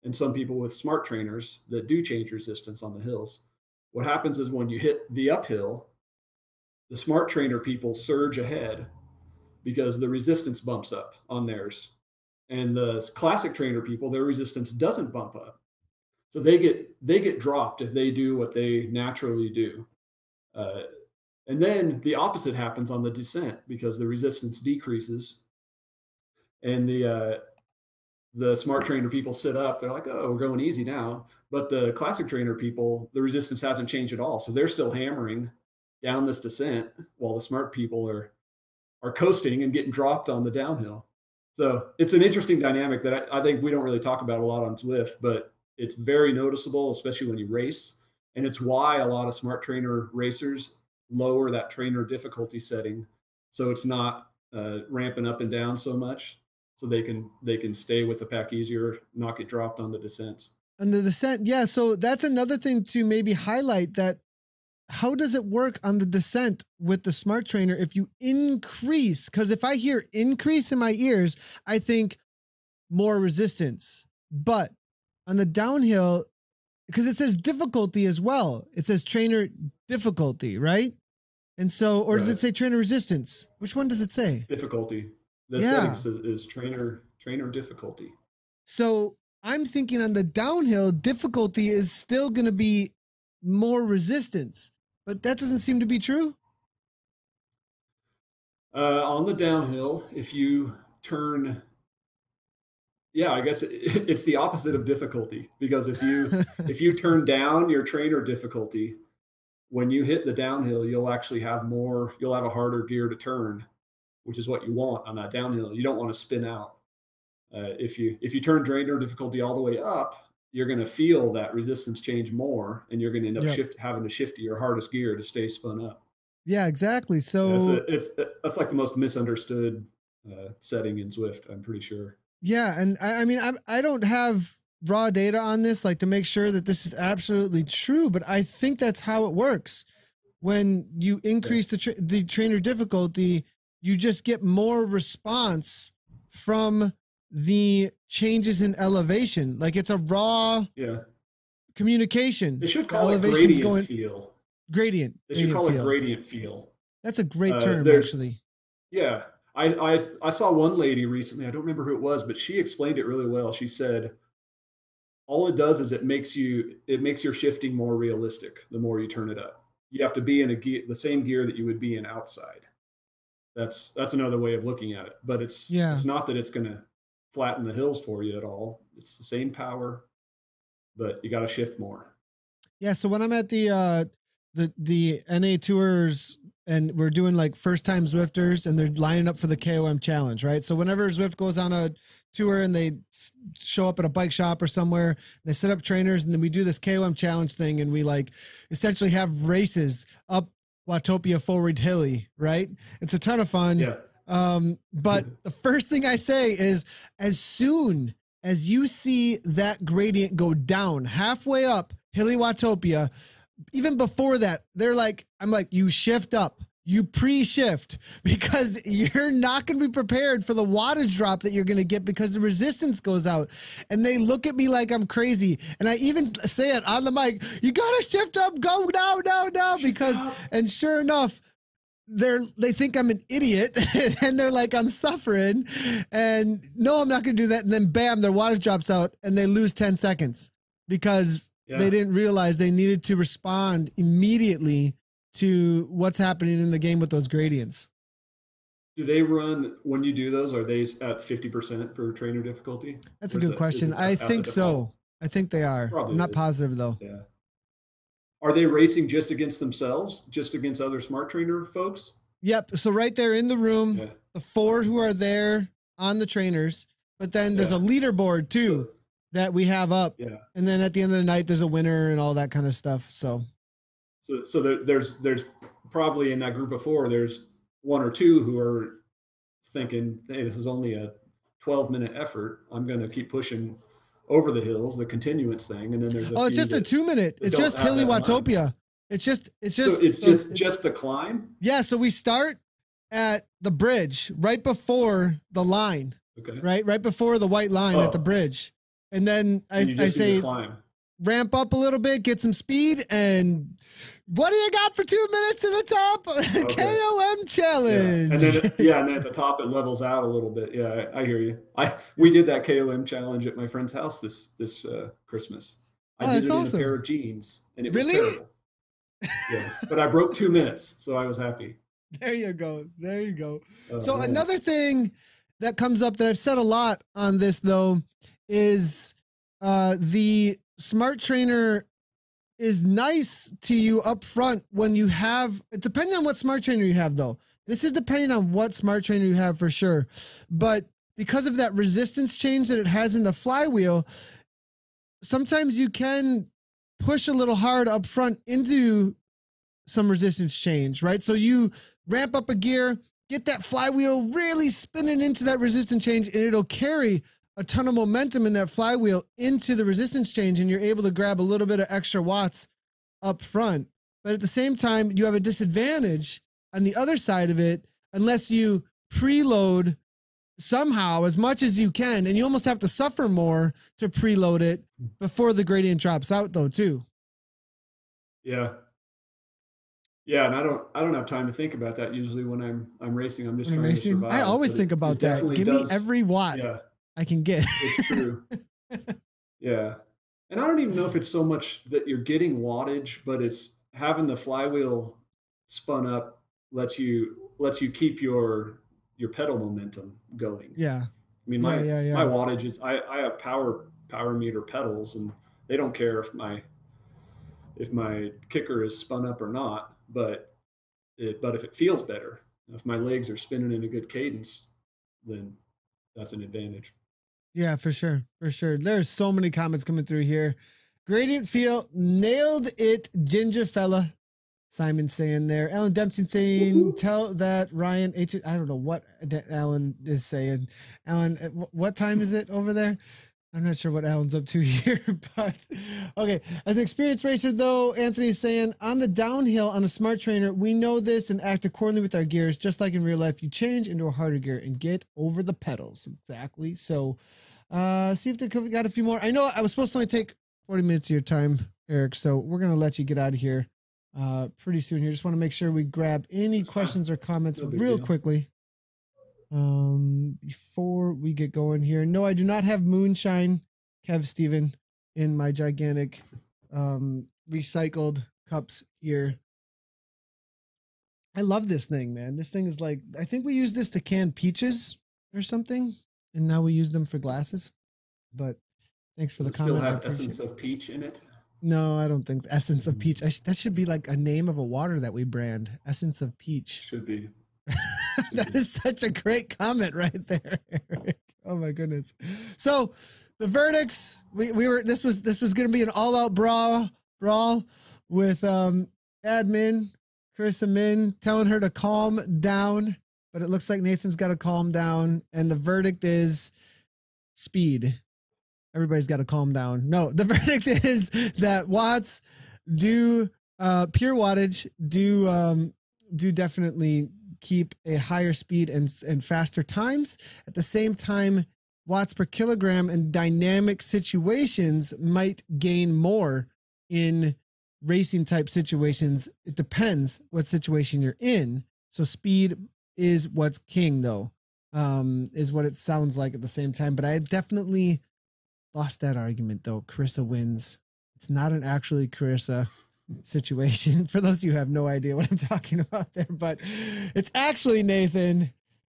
and some people with smart trainers that do change resistance on the hills. What happens is when you hit the uphill, the smart trainer people surge ahead because the resistance bumps up on theirs. And the classic trainer people, their resistance doesn't bump up. So they get dropped if they do what they naturally do. Uh, and then the opposite happens on the descent because the resistance decreases, and the smart trainer people sit up. They're like, oh, we're going easy now. But the classic trainer people, the resistance hasn't changed at all. So they're still hammering down this descent while the smart people are coasting and getting dropped on the downhill. So it's an interesting dynamic that I think we don't really talk about a lot on Zwift, but it's very noticeable, especially when you race. And it's why a lot of smart trainer racers lower that trainer difficulty setting, so it's not ramping up and down so much, so they can stay with the pack easier, not get dropped on the descents. And the descent, yeah. So that's another thing to maybe highlight, that how does it work on the descent with the smart trainer if you increase? Because if I hear increase in my ears, I think more resistance. But on the downhill, because it says difficulty as well, it says trainer difficulty, right? And so, or does it say trainer resistance? Which one does it say? Difficulty. The settings is trainer difficulty. So I'm thinking on the downhill, difficulty is still going to be more resistance, but that doesn't seem to be true. On the downhill, if you turn, yeah, I guess it's the opposite of difficulty, because if you turn down your trainer difficulty, when you hit the downhill, you'll actually have you'll have a harder gear to turn, which is what you want on that downhill. You don't want to spin out. If you turn trainer difficulty all the way up, you're going to feel that resistance change more, and you're going to end up having to shift to your hardest gear to stay spun up. Yeah, exactly. So that's like the most misunderstood setting in Zwift, I'm pretty sure. Yeah, and I mean, I don't have raw data on this, like to make sure that this is absolutely true, but I think that's how it works. When you increase the trainer difficulty, you just get more response from the changes in elevation. Like it's a raw communication. They should call it gradient feel. Gradient. They should call it gradient feel. That's a great term, actually. Yeah. I saw one lady recently, I don't remember who it was, but she explained it really well. She said, all it does is it makes your shifting more realistic the more you turn it up. You have to be in the same gear that you would be in outside. That's another way of looking at it. But it's not that it's going to flatten the hills for you at all. It's the same power, but you got to shift more. Yeah. So when I'm at the NA tours and we're doing like first time Zwifters and they're lining up for the KOM challenge, right? So whenever Zwift goes on a tour and they show up at a bike shop or somewhere, they set up trainers, and then we do this KOM challenge thing, and we like essentially have races up Watopia Forward Hilly, right? It's a ton of fun. Yeah. But the first thing I say is, as soon as you see that gradient go down halfway up Hilly Watopia, even before that, I'm like, you shift up, you pre-shift, because you're not going to be prepared for the wattage drop that you're going to get because the resistance goes out. And they look at me like I'm crazy. And I even say it on the mic, you got to shift up, go now, because, and sure enough, they think I'm an idiot, and they're like, I'm suffering, and no, I'm not going to do that. And then bam, their wattage drops out and they lose 10 seconds because they didn't realize they needed to respond immediately to what's happening in the game with those gradients. Do they run, when you do those, are they at 50% for trainer difficulty? That's a good question. I think so. I think they are. Probably I'm not positive though. Yeah. Are they racing just against themselves, just against other smart trainer folks? Yep. So right there in the room, the 4 who are there on the trainers, but then there's a leaderboard too that we have up. Yeah. And then at the end of the night, there's a winner and all that kind of stuff. So there's probably in that group of 4, there's 1 or 2 who are thinking, hey, this is only a 12-minute effort. I'm going to keep pushing over the hills, the continuance thing. And then there's it's just a 2-minute. It's just Hilly Watopia. It's just the climb. Yeah. So we start at the bridge right before the line. Okay. Right before the white line at the bridge. And then I say, ramp up a little bit, get some speed, and what do you got for 2 minutes to the top? Okay. KOM challenge. And then at the top it levels out a little bit. Yeah, I hear you. We did that KOM challenge at my friend's house this Christmas. I did it in a pair of jeans, and it was terrible. Yeah, but I broke 2 minutes, so I was happy. There you go. So another thing that comes up that I've said a lot on this though is the smart trainer is nice to you up front when you have, depending on what smart trainer you have though. This is depending on what smart trainer you have for sure. But because of that resistance change that it has in the flywheel, sometimes you can push a little hard up front into some resistance change, right? So you ramp up a gear, get that flywheel really spinning into that resistance change, and it'll carry a ton of momentum in that flywheel into the resistance change, and you're able to grab a little bit of extra watts up front. But at the same time, you have a disadvantage on the other side of it unless you preload somehow as much as you can, and you almost have to suffer more to preload it before the gradient drops out though too. Yeah. Yeah, and I don't have time to think about that usually when I'm racing. I'm just trying to survive. I always think about that. Give me every watt I can get. It's true. Yeah. And I don't even know if it's so much that you're getting wattage, but it's having the flywheel spun up lets you keep your pedal momentum going. Yeah. I mean, my wattage is I have power meter pedals, and they don't care if my kicker is spun up or not, but if it feels better, if my legs are spinning in a good cadence, then that's an advantage. Yeah, for sure. There's so many comments coming through here. Gradient feel, nailed it, ginger fella. Simon saying there. Alan Dempsey saying, tell that Ryan H. I don't know what Alan is saying. Alan, what time is it over there? I'm not sure what Alan's up to here, but okay. As an experienced racer, though, Anthony is saying, on the downhill on a smart trainer, we know this and act accordingly with our gears, just like in real life. You change into a harder gear and get over the pedals. Exactly. So, see if they got a few more. I know I was supposed to only take 40 minutes of your time, Eric, so we're going to let you get out of here pretty soon here. Just want to make sure we grab any questions or comments real quickly. Before we get going here. No, I do not have moonshine, Kev Steven, in my gigantic recycled cups here. I love this thing, man. This thing is like, I think we use this to can peaches or something, and now we use them for glasses. But thanks for the comment. Still have essence of peach in it? No, I don't think essence of peach. That should be like a name of a water that we brand. Essence of peach. Should be. That is such a great comment right there, Eric. Oh my goodness. So the verdicts, this was going to be an all-out brawl with admin Carissa Min telling her to calm down, but it looks like Nathan's got to calm down, and the verdict is speed. Everybody's got to calm down. No, the verdict is that watts do pure wattage do definitely keep a higher speed and faster times. At the same time, watts per kilogram in dynamic situations might gain more in racing type situations. It depends what situation you're in. So speed is what's king though, is what it sounds like at the same time. But I definitely lost that argument though. Carissa wins. It's not an actually Carissa situation. For those of you who have no idea what I'm talking about there, but it's actually Nathan.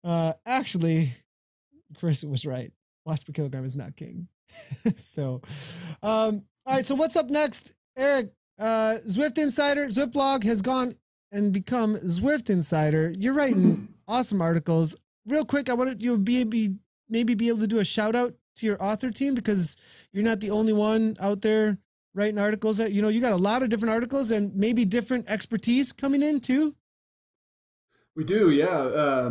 Actually, Chris was right. Watts per kilogram is not king. So, all right. So what's up next, Eric? Zwift Insider, Zwift blog has gone and become Zwift Insider. You're writing awesome articles. Real quick, I wanted you to maybe be able to do a shout out to your author team, because you're not the only one out there writing articles. That you got a lot of different articles and maybe different expertise coming in too. We do, yeah.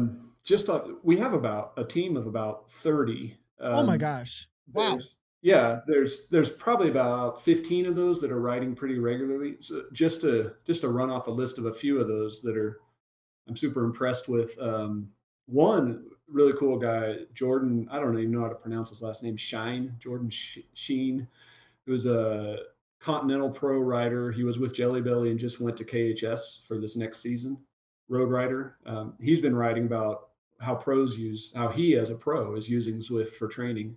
We have about a team of about 30. Oh my gosh! Wow. There's probably about 15 of those that are writing pretty regularly. So just to run off a list of a few of those that I'm super impressed with. One really cool guy, Jordan. I don't even know how to pronounce his last name. Jordan Sheen, who's a Continental Pro rider. He was with Jelly Belly and just went to KHS for this next season. Road rider. He's been writing about how he as a pro is using Zwift for training.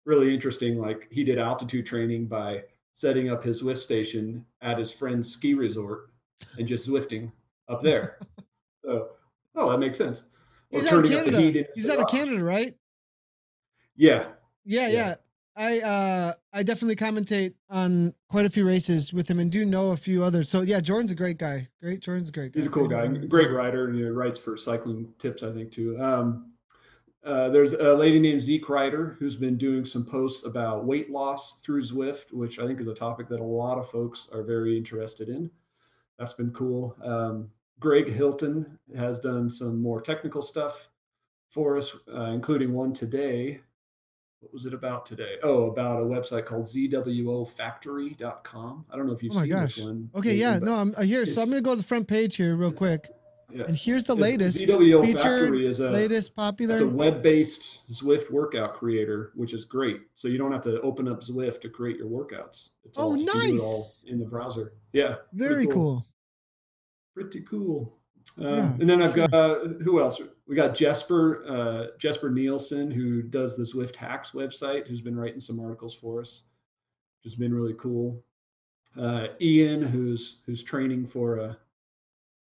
Really interesting. Like he did altitude training by setting up his Zwift station at his friend's ski resort and just Zwifting up there. So, oh, that makes sense. He's out of Canada. He's out of Canada, right? Yeah. Yeah. I definitely commentate on quite a few races with him and do know a few others. So yeah, Jordan's a great guy. Jordan's a great guy. He's a cool guy. Great rider, and he writes for cycling tips, I think, too. There's a lady named Zeke Ryder who's been doing some posts about weight loss through Zwift, which I think is a topic that a lot of folks are very interested in. That's been cool. Greg Hilton has done some more technical stuff for us, including one today. What was it about today? Oh, about a website called zwofactory.com. I don't know if you've seen this one. Okay, yeah. No, I'm here. So I'm going to go to the front page here real quick. Yeah. And here's the latest featured, latest popular. It's a web-based Zwift workout creator, which is great. So you don't have to open up Zwift to create your workouts. It's nice. You do it all in the browser. Yeah. Very cool. Pretty cool. And then I've got who else? We got Jesper Nielsen, who does the Zwift Hacks website, who's been writing some articles for us, which has been really cool. Ian, who's training for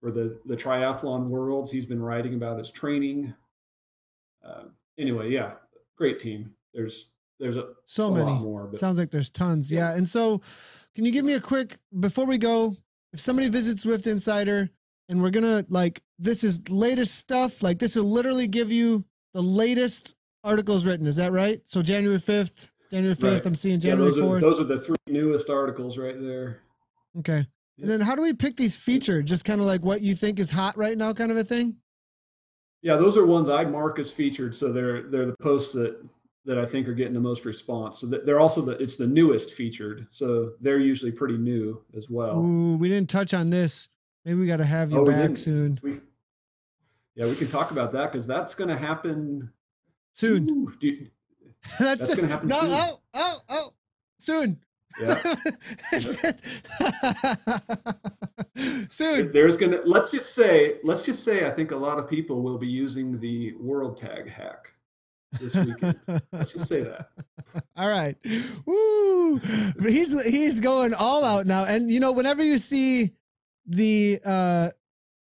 the triathlon worlds. He's been writing about his training. Anyway, yeah, great team. There's a lot more. But sounds like there's tons. Yeah. And so, can you give me a quick before we go? If somebody visits Zwift Insider. And we're going to this is latest stuff. Like this will literally give you the latest articles written. Is that right? So January 5th, right. I'm seeing January 4th. Those are the 3 newest articles right there. Okay. Yeah. And then how do we pick these featured? Just kind of like what you think is hot right now kind of a thing? Yeah, those are ones I mark as featured. So they're the posts that I think are getting the most response. So they're also it's the newest featured. So they're usually pretty new as well. Ooh, we didn't touch on this. Maybe we got to have you back soon. We can talk about that because that's going to happen soon. Ooh, that's going to happen soon. Soon. Yeah. Soon. There's going to let's just say I think a lot of people will be using the World Tag hack this weekend. Let's just say that. All right. Woo! But he's going all out now, and whenever you see the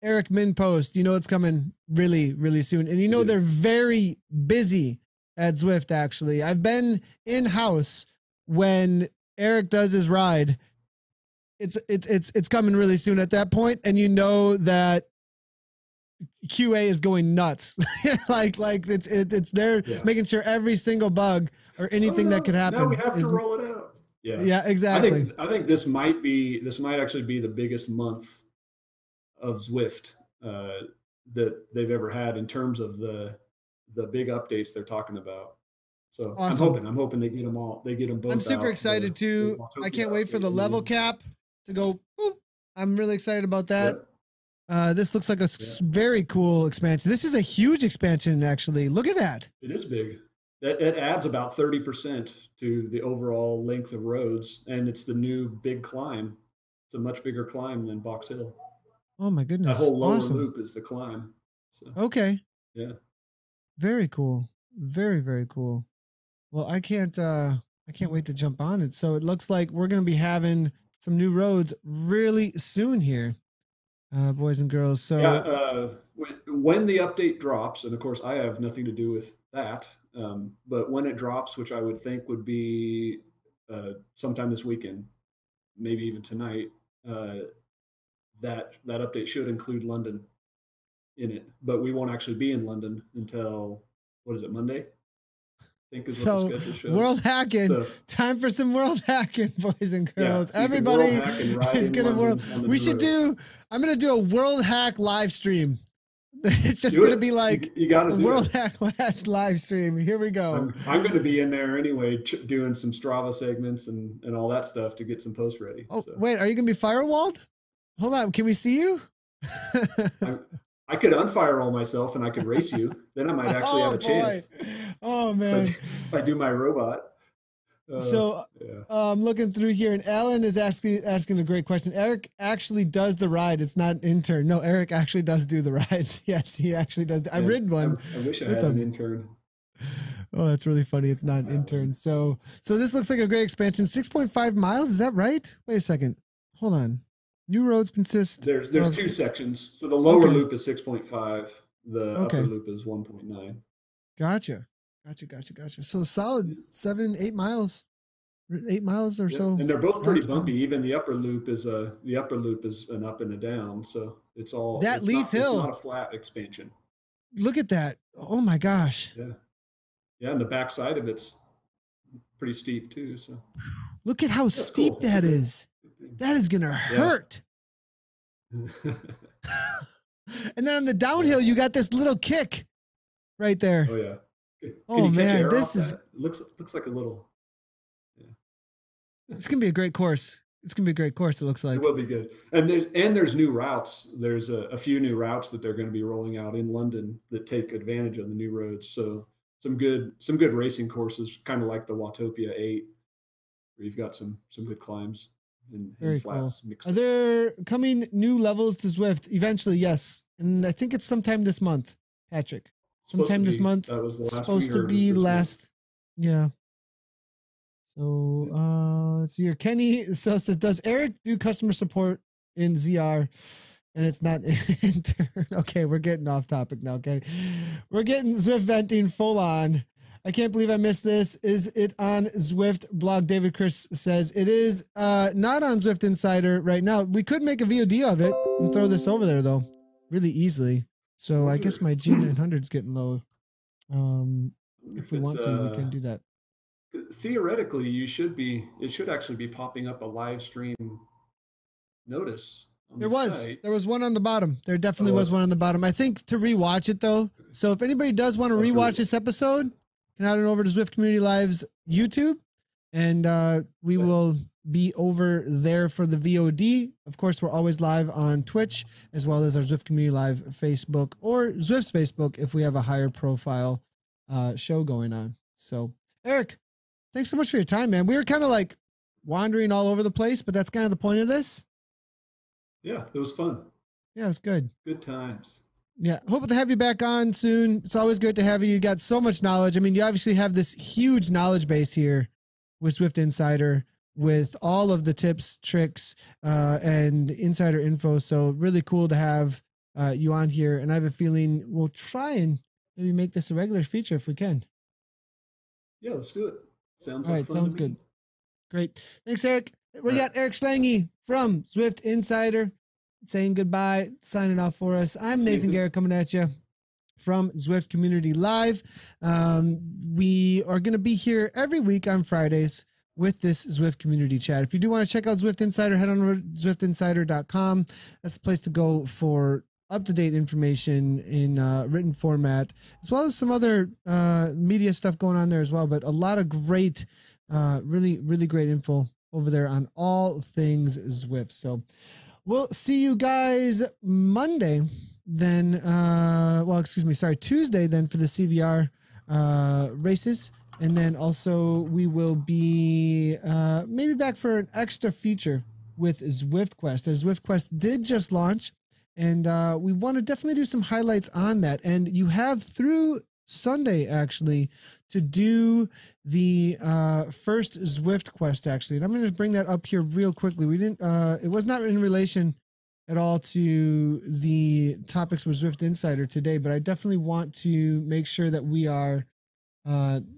Eric Min post, it's coming really, really soon. And they're very busy at Zwift, actually. I've been in-house when Eric does his ride. It's coming really soon at that point, and that QA is going nuts. like it's there making sure every single bug or anything that could happen. Now we have to roll it out. Yeah, exactly. I think this might actually be the biggest month of Zwift that they've ever had in terms of the big updates they're talking about. So awesome. I'm hoping they get them all. They get them both. I'm super excited too. I can't wait for the level cap to go. Boop. I'm really excited about that. Yep. This looks like a very cool expansion. This is a huge expansion, actually. Look at that. It is big. It adds about 30% to the overall length of roads, and it's the new big climb. It's a much bigger climb than Box Hill. Oh my goodness! That whole lower loop is the climb. So, okay. Yeah. Very cool. Very, very cool. Well, I can't wait to jump on it. So it looks like we're going to be having some new roads really soon here, boys and girls. So when the update drops, and of course I have nothing to do with that. But when it drops, which I would think would be sometime this weekend, maybe even tonight, that update should include London in it. But we won't actually be in London until, what is it, Monday? I think is what the schedule shows. World hacking. So, time for some world hacking, boys and girls. Everybody is going to I'm going to do a world hack live stream. It's just going to be like a World Hack live stream. Here we go. I'm going to be in there anyway, doing some Strava segments and all that stuff to get some posts ready. Oh, so. Wait, are you going to be firewalled? Hold on. Can we see you? I could unfirewall myself and I could race you. Then I might actually have a chance. Oh, man. If I do my robot. So yeah. I'm looking through here, and Alan is asking a great question. Eric actually does the ride. It's not an intern. No, Eric actually does do the rides. Yes, he actually does. I rid one. I wish I with had him. an intern. Oh, that's really funny. It's not an intern. So this looks like a great expansion. 6.5 miles. Is that right? Wait a second. Hold on. New roads consist. There's two sections. So the lower loop is 6.5. The upper loop is 1.9. Gotcha. So solid 8 miles. 8 miles or so. And they're both pretty bumpy. Even the upper loop is an up and a down. So it's all that Leith Hill. It's not a flat expansion. Look at that. Oh my gosh. Yeah, and the back side of it's pretty steep too. So look at how steep that is. That is gonna hurt. And then on the downhill, you got this little kick right there. Oh yeah. Oh man, this is looks like a little. Yeah. It's gonna be a great course. It looks like it will be good. And there's new routes. There's a few new routes that they're going to be rolling out in London that take advantage of the new roads. So some good racing courses, kind of like the Watopia 8, where you've got some good climbs and flats. Cool. Are there coming new levels to Zwift eventually? Yes, and I think it's sometime this month, Patrick. Sometime this month. That was the last supposed to be last. Yeah. So let's see here. Kenny says, does Eric do customer support in ZR? And it's not intern. Okay, we're getting off topic now, Kenny. We're getting Zwift venting full on. I can't believe I missed this. Is it on Zwift blog? David Chris says it is not on Zwift Insider right now. We could make a VOD of it and throw this over there though, really easily. So I guess my G900 is getting low. If we want to, we can do that. Theoretically, it should actually be popping up a live stream notice. There was one on the bottom. There definitely was one on the bottom. I think to rewatch it though. So if anybody does want to rewatch this episode, can head on over to Zwift Community Live's YouTube, and we will be over there for the VOD. Of course, we're always live on Twitch, as well as our Zwift Community Live Facebook or Zwift's Facebook if we have a higher profile show going on. So, Eric, thanks so much for your time, man. We were kind of like wandering all over the place, but that's kind of the point of this. Yeah, it was fun. Yeah, it was good. Good times. Yeah, hope to have you back on soon. It's always great to have you. You got so much knowledge. I mean, you obviously have this huge knowledge base here with Zwift Insider, with all of the tips, tricks, and insider info. So really cool to have you on here. And I have a feeling we'll try and maybe make this a regular feature if we can. Yeah, let's do it. Sounds all like right, fun. Sounds good. Great. Thanks, Eric. We got Eric Schlange from Zwift Insider saying goodbye, signing off for us. I'm Nathan Garrett coming at you from Zwift Community Live. We are going to be here every week on Fridays with this Zwift community chat. If you do want to check out Zwift Insider, head on over to zwiftinsider.com. That's the place to go for up-to-date information in written format, as well as some other media stuff going on there as well. But a lot of great, really, really great info over there on all things Zwift. So we'll see you guys Monday then. Tuesday then for the CVR races. And then also we will be maybe back for an extra feature with Zwift Quest, as Zwift Quest did just launch. And we want to definitely do some highlights on that. And you have through Sunday, actually, to do the first Zwift Quest, actually. And I'm going to bring that up here real quickly. We didn't, it was not in relation at all to the topics with Zwift Insider today, but I definitely want to make sure that we are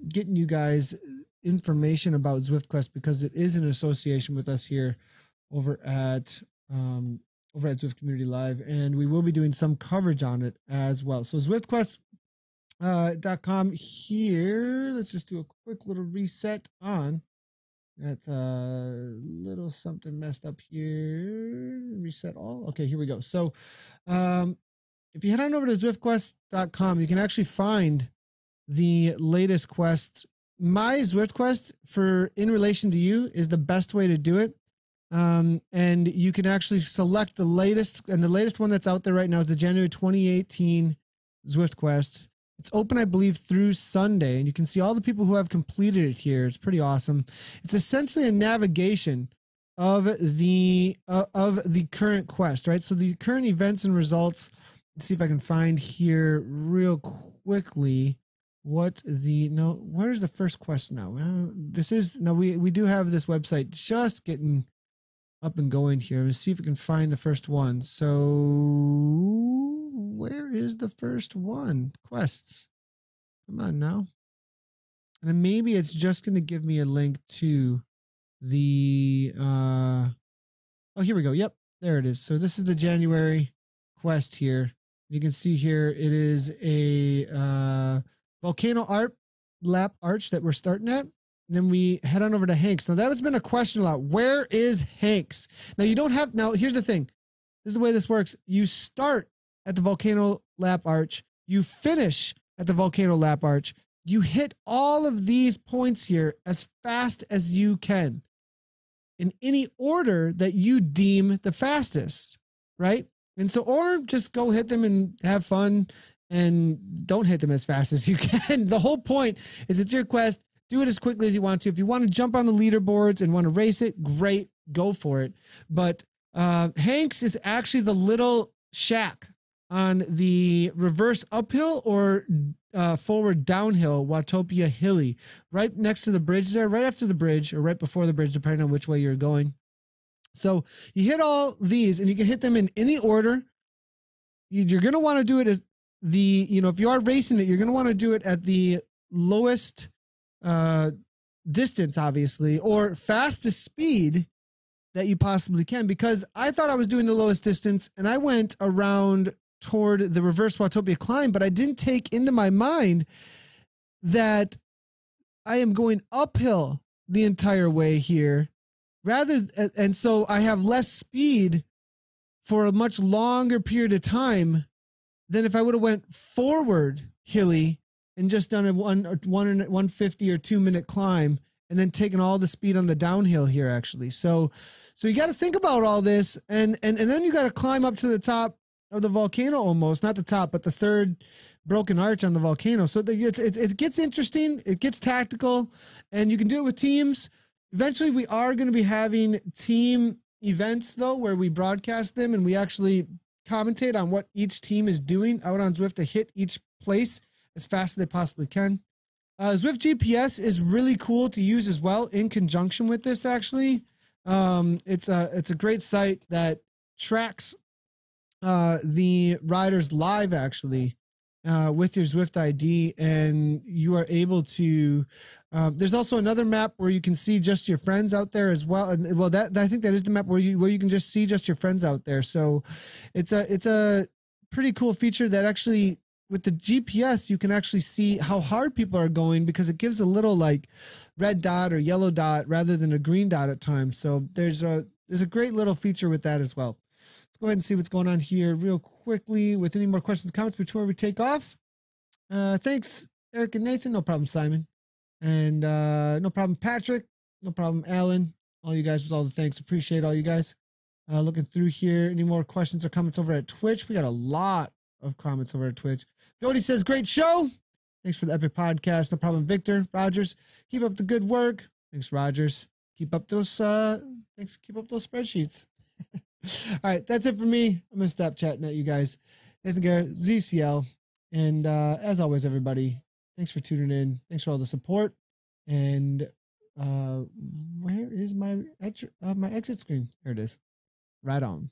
getting you guys information about Zwift Quest, because it is in association with us here over at Zwift Community Live, and we will be doing some coverage on it as well. So ZwiftQuest.com here. Let's just do a quick little reset on that little something messed up here. Reset all. Okay, here we go. So if you head on over to ZwiftQuest.com, you can actually find the latest quests. My Zwift Quest for in relation to you is the best way to do it. And you can actually select the latest, and the latest one that's out there right now is the January 2018 Zwift Quest. It's open, I believe, through Sunday, and you can see all the people who have completed it here. It's pretty awesome. It's essentially a navigation of the current quest, right? So the current events and results. Let's see if I can find here real quickly where's the first quest now? We do have this website just getting up and going here. Let's see if we can find the first one. So where is the first one? Quests. Come on now. And then maybe it's just going to give me a link to the, oh, here we go. Yep, there it is. So this is the January quest here. You can see here, it is a volcano lap arch that we're starting at. And then we head on over to Hanks. Now that has been a question a lot. Where is Hanks? Now here's the thing. This is the way this works. You start at the volcano lap arch. You finish at the volcano lap arch. You hit all of these points here as fast as you can in any order that you deem the fastest, right? And so, or just go hit them and have fun and don't hit them as fast as you can. The whole point is it's your quest. Do it as quickly as you want to. If you want to jump on the leaderboards and want to race it, great, go for it. But Hanks is actually the little shack on the reverse uphill or forward downhill Watopia Hilly, right next to the bridge there, right after the bridge or right before the bridge, depending on which way you're going. So you hit all these and you can hit them in any order. You're going to want to do it as if you are racing it, you're going to want to do it at the lowest distance, obviously, or fastest speed that you possibly can, because I thought I was doing the lowest distance and I went around toward the reverse Watopia climb, but I didn't take into my mind that I am going uphill the entire way here and so I have less speed for a much longer period of time than if I would have went forward hilly and just done a 150 or 2 minute climb and then taken all the speed on the downhill here, actually. So you got to think about all this and then you got to climb up to the top of the volcano, almost not the top, but the third broken arch on the volcano. So it gets interesting. It gets tactical, and you can do it with teams. Eventually we are going to be having team events though, where we broadcast them and we actually commentate on what each team is doing out on Zwift to hit each place as fast as they possibly can. Zwift GPS is really cool to use as well in conjunction with this, actually. It's a great site that tracks the riders live, actually, with your Zwift ID, and you are able to, there's also another map where you can see just your friends out there as well. And I think that is the map where you can just see just your friends out there. So it's a pretty cool feature that actually, with the GPS, you can actually see how hard people are going, because it gives a little like red dot or yellow dot rather than a green dot at times. So there's a great little feature with that as well. Let's go ahead and see what's going on here real quickly with any more questions and comments before we take off. Thanks, Eric and Nathan. No problem, Simon. And no problem, Patrick. No problem, Alan. All you guys with all the thanks. Appreciate all you guys. Looking through here. Any more questions or comments over at Twitch? We got a lot of comments over at Twitch. Cody says, great show. Thanks for the epic podcast. No problem, Victor. Rogers, keep up the good work. Thanks, Rogers. Keep up those spreadsheets. All right, that's it for me. I'm gonna stop chatting at you guys. Nathan Garrett, ZCL, and as always, everybody, thanks for tuning in. Thanks for all the support. And where is my exit screen? There it is. Right on.